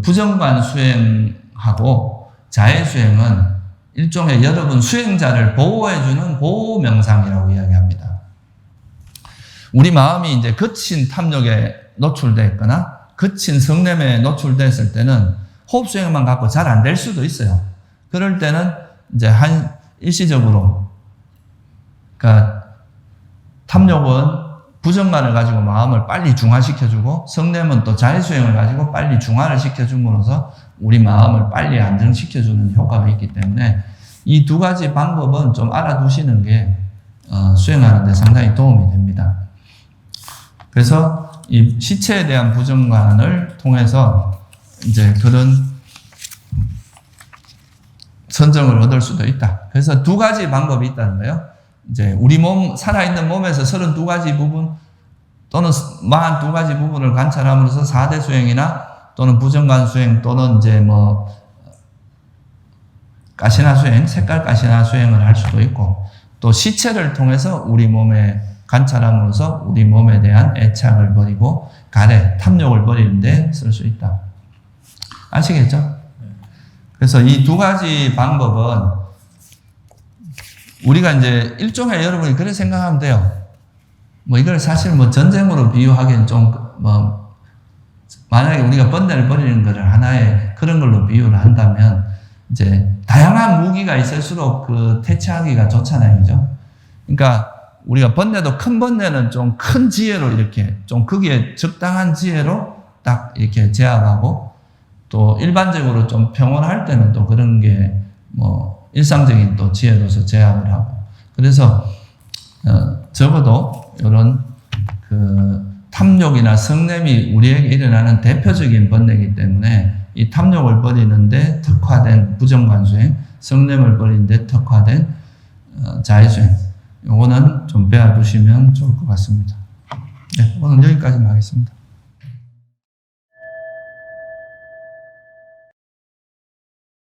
부정관 수행하고 자해 수행은 일종의 여러분 수행자를 보호해주는 보호 명상이라고 이야기합니다. 우리 마음이 이제 거친 탐욕에 노출됐거나 거친 성냄에 노출됐을 때는 호흡 수행만 갖고 잘 안 될 수도 있어요. 그럴 때는 이제 일시적으로, 그러니까 탐욕은 부정만을 가지고 마음을 빨리 중화시켜주고 성냄은 또 자의수행을 가지고 빨리 중화를 시켜줌으로써 우리 마음을 빨리 안정시켜주는 효과가 있기 때문에 이 두 가지 방법은 좀 알아두시는 게 수행하는 데 상당히 도움이 됩니다. 그래서 이 시체에 대한 부정관을 통해서 이제 그런 선정을 얻을 수도 있다. 그래서 두 가지 방법이 있다는 거예요. 이제 우리 몸, 살아있는 몸에서 32가지 부분 또는 42가지 부분을 관찰함으로써 4대 수행이나 또는 부정관 수행 또는 이제 뭐 가시나 수행, 색깔 가시나 수행을 할 수도 있고 또 시체를 통해서 우리 몸에 관찰함으로써 우리 몸에 대한 애착을 버리고 가래, 탐욕을 버리는데 쓸 수 있다. 아시겠죠? 그래서 이 두 가지 방법은 우리가 이제 일종의 여러분이 그렇게 생각하면 돼요. 뭐 이걸 사실 뭐 전쟁으로 비유하기엔 좀 뭐 만약에 우리가 번뇌를 버리는 것을 하나의 그런 걸로 비유를 한다면 이제 다양한 무기가 있을수록 그 퇴치하기가 좋잖아요, 그죠? 그러니까 우리가 번뇌도 큰 번뇌는 좀 큰 지혜로 이렇게 좀 거기에 적당한 지혜로 딱 이렇게 제압하고 또 일반적으로 좀 평온할 때는 또 그런 게 뭐 일상적인 또 지혜로서 제압을 하고 그래서 적어도 이런 그 탐욕이나 성냄이 우리에게 일어나는 대표적인 번뇌이기 때문에 이 탐욕을 버리는데 특화된 부정관수행, 성냄을 버리는데 특화된 자의수행 요거는 좀 배워두시면 좋을 것 같습니다. 네, 오늘 여기까지만 하겠습니다.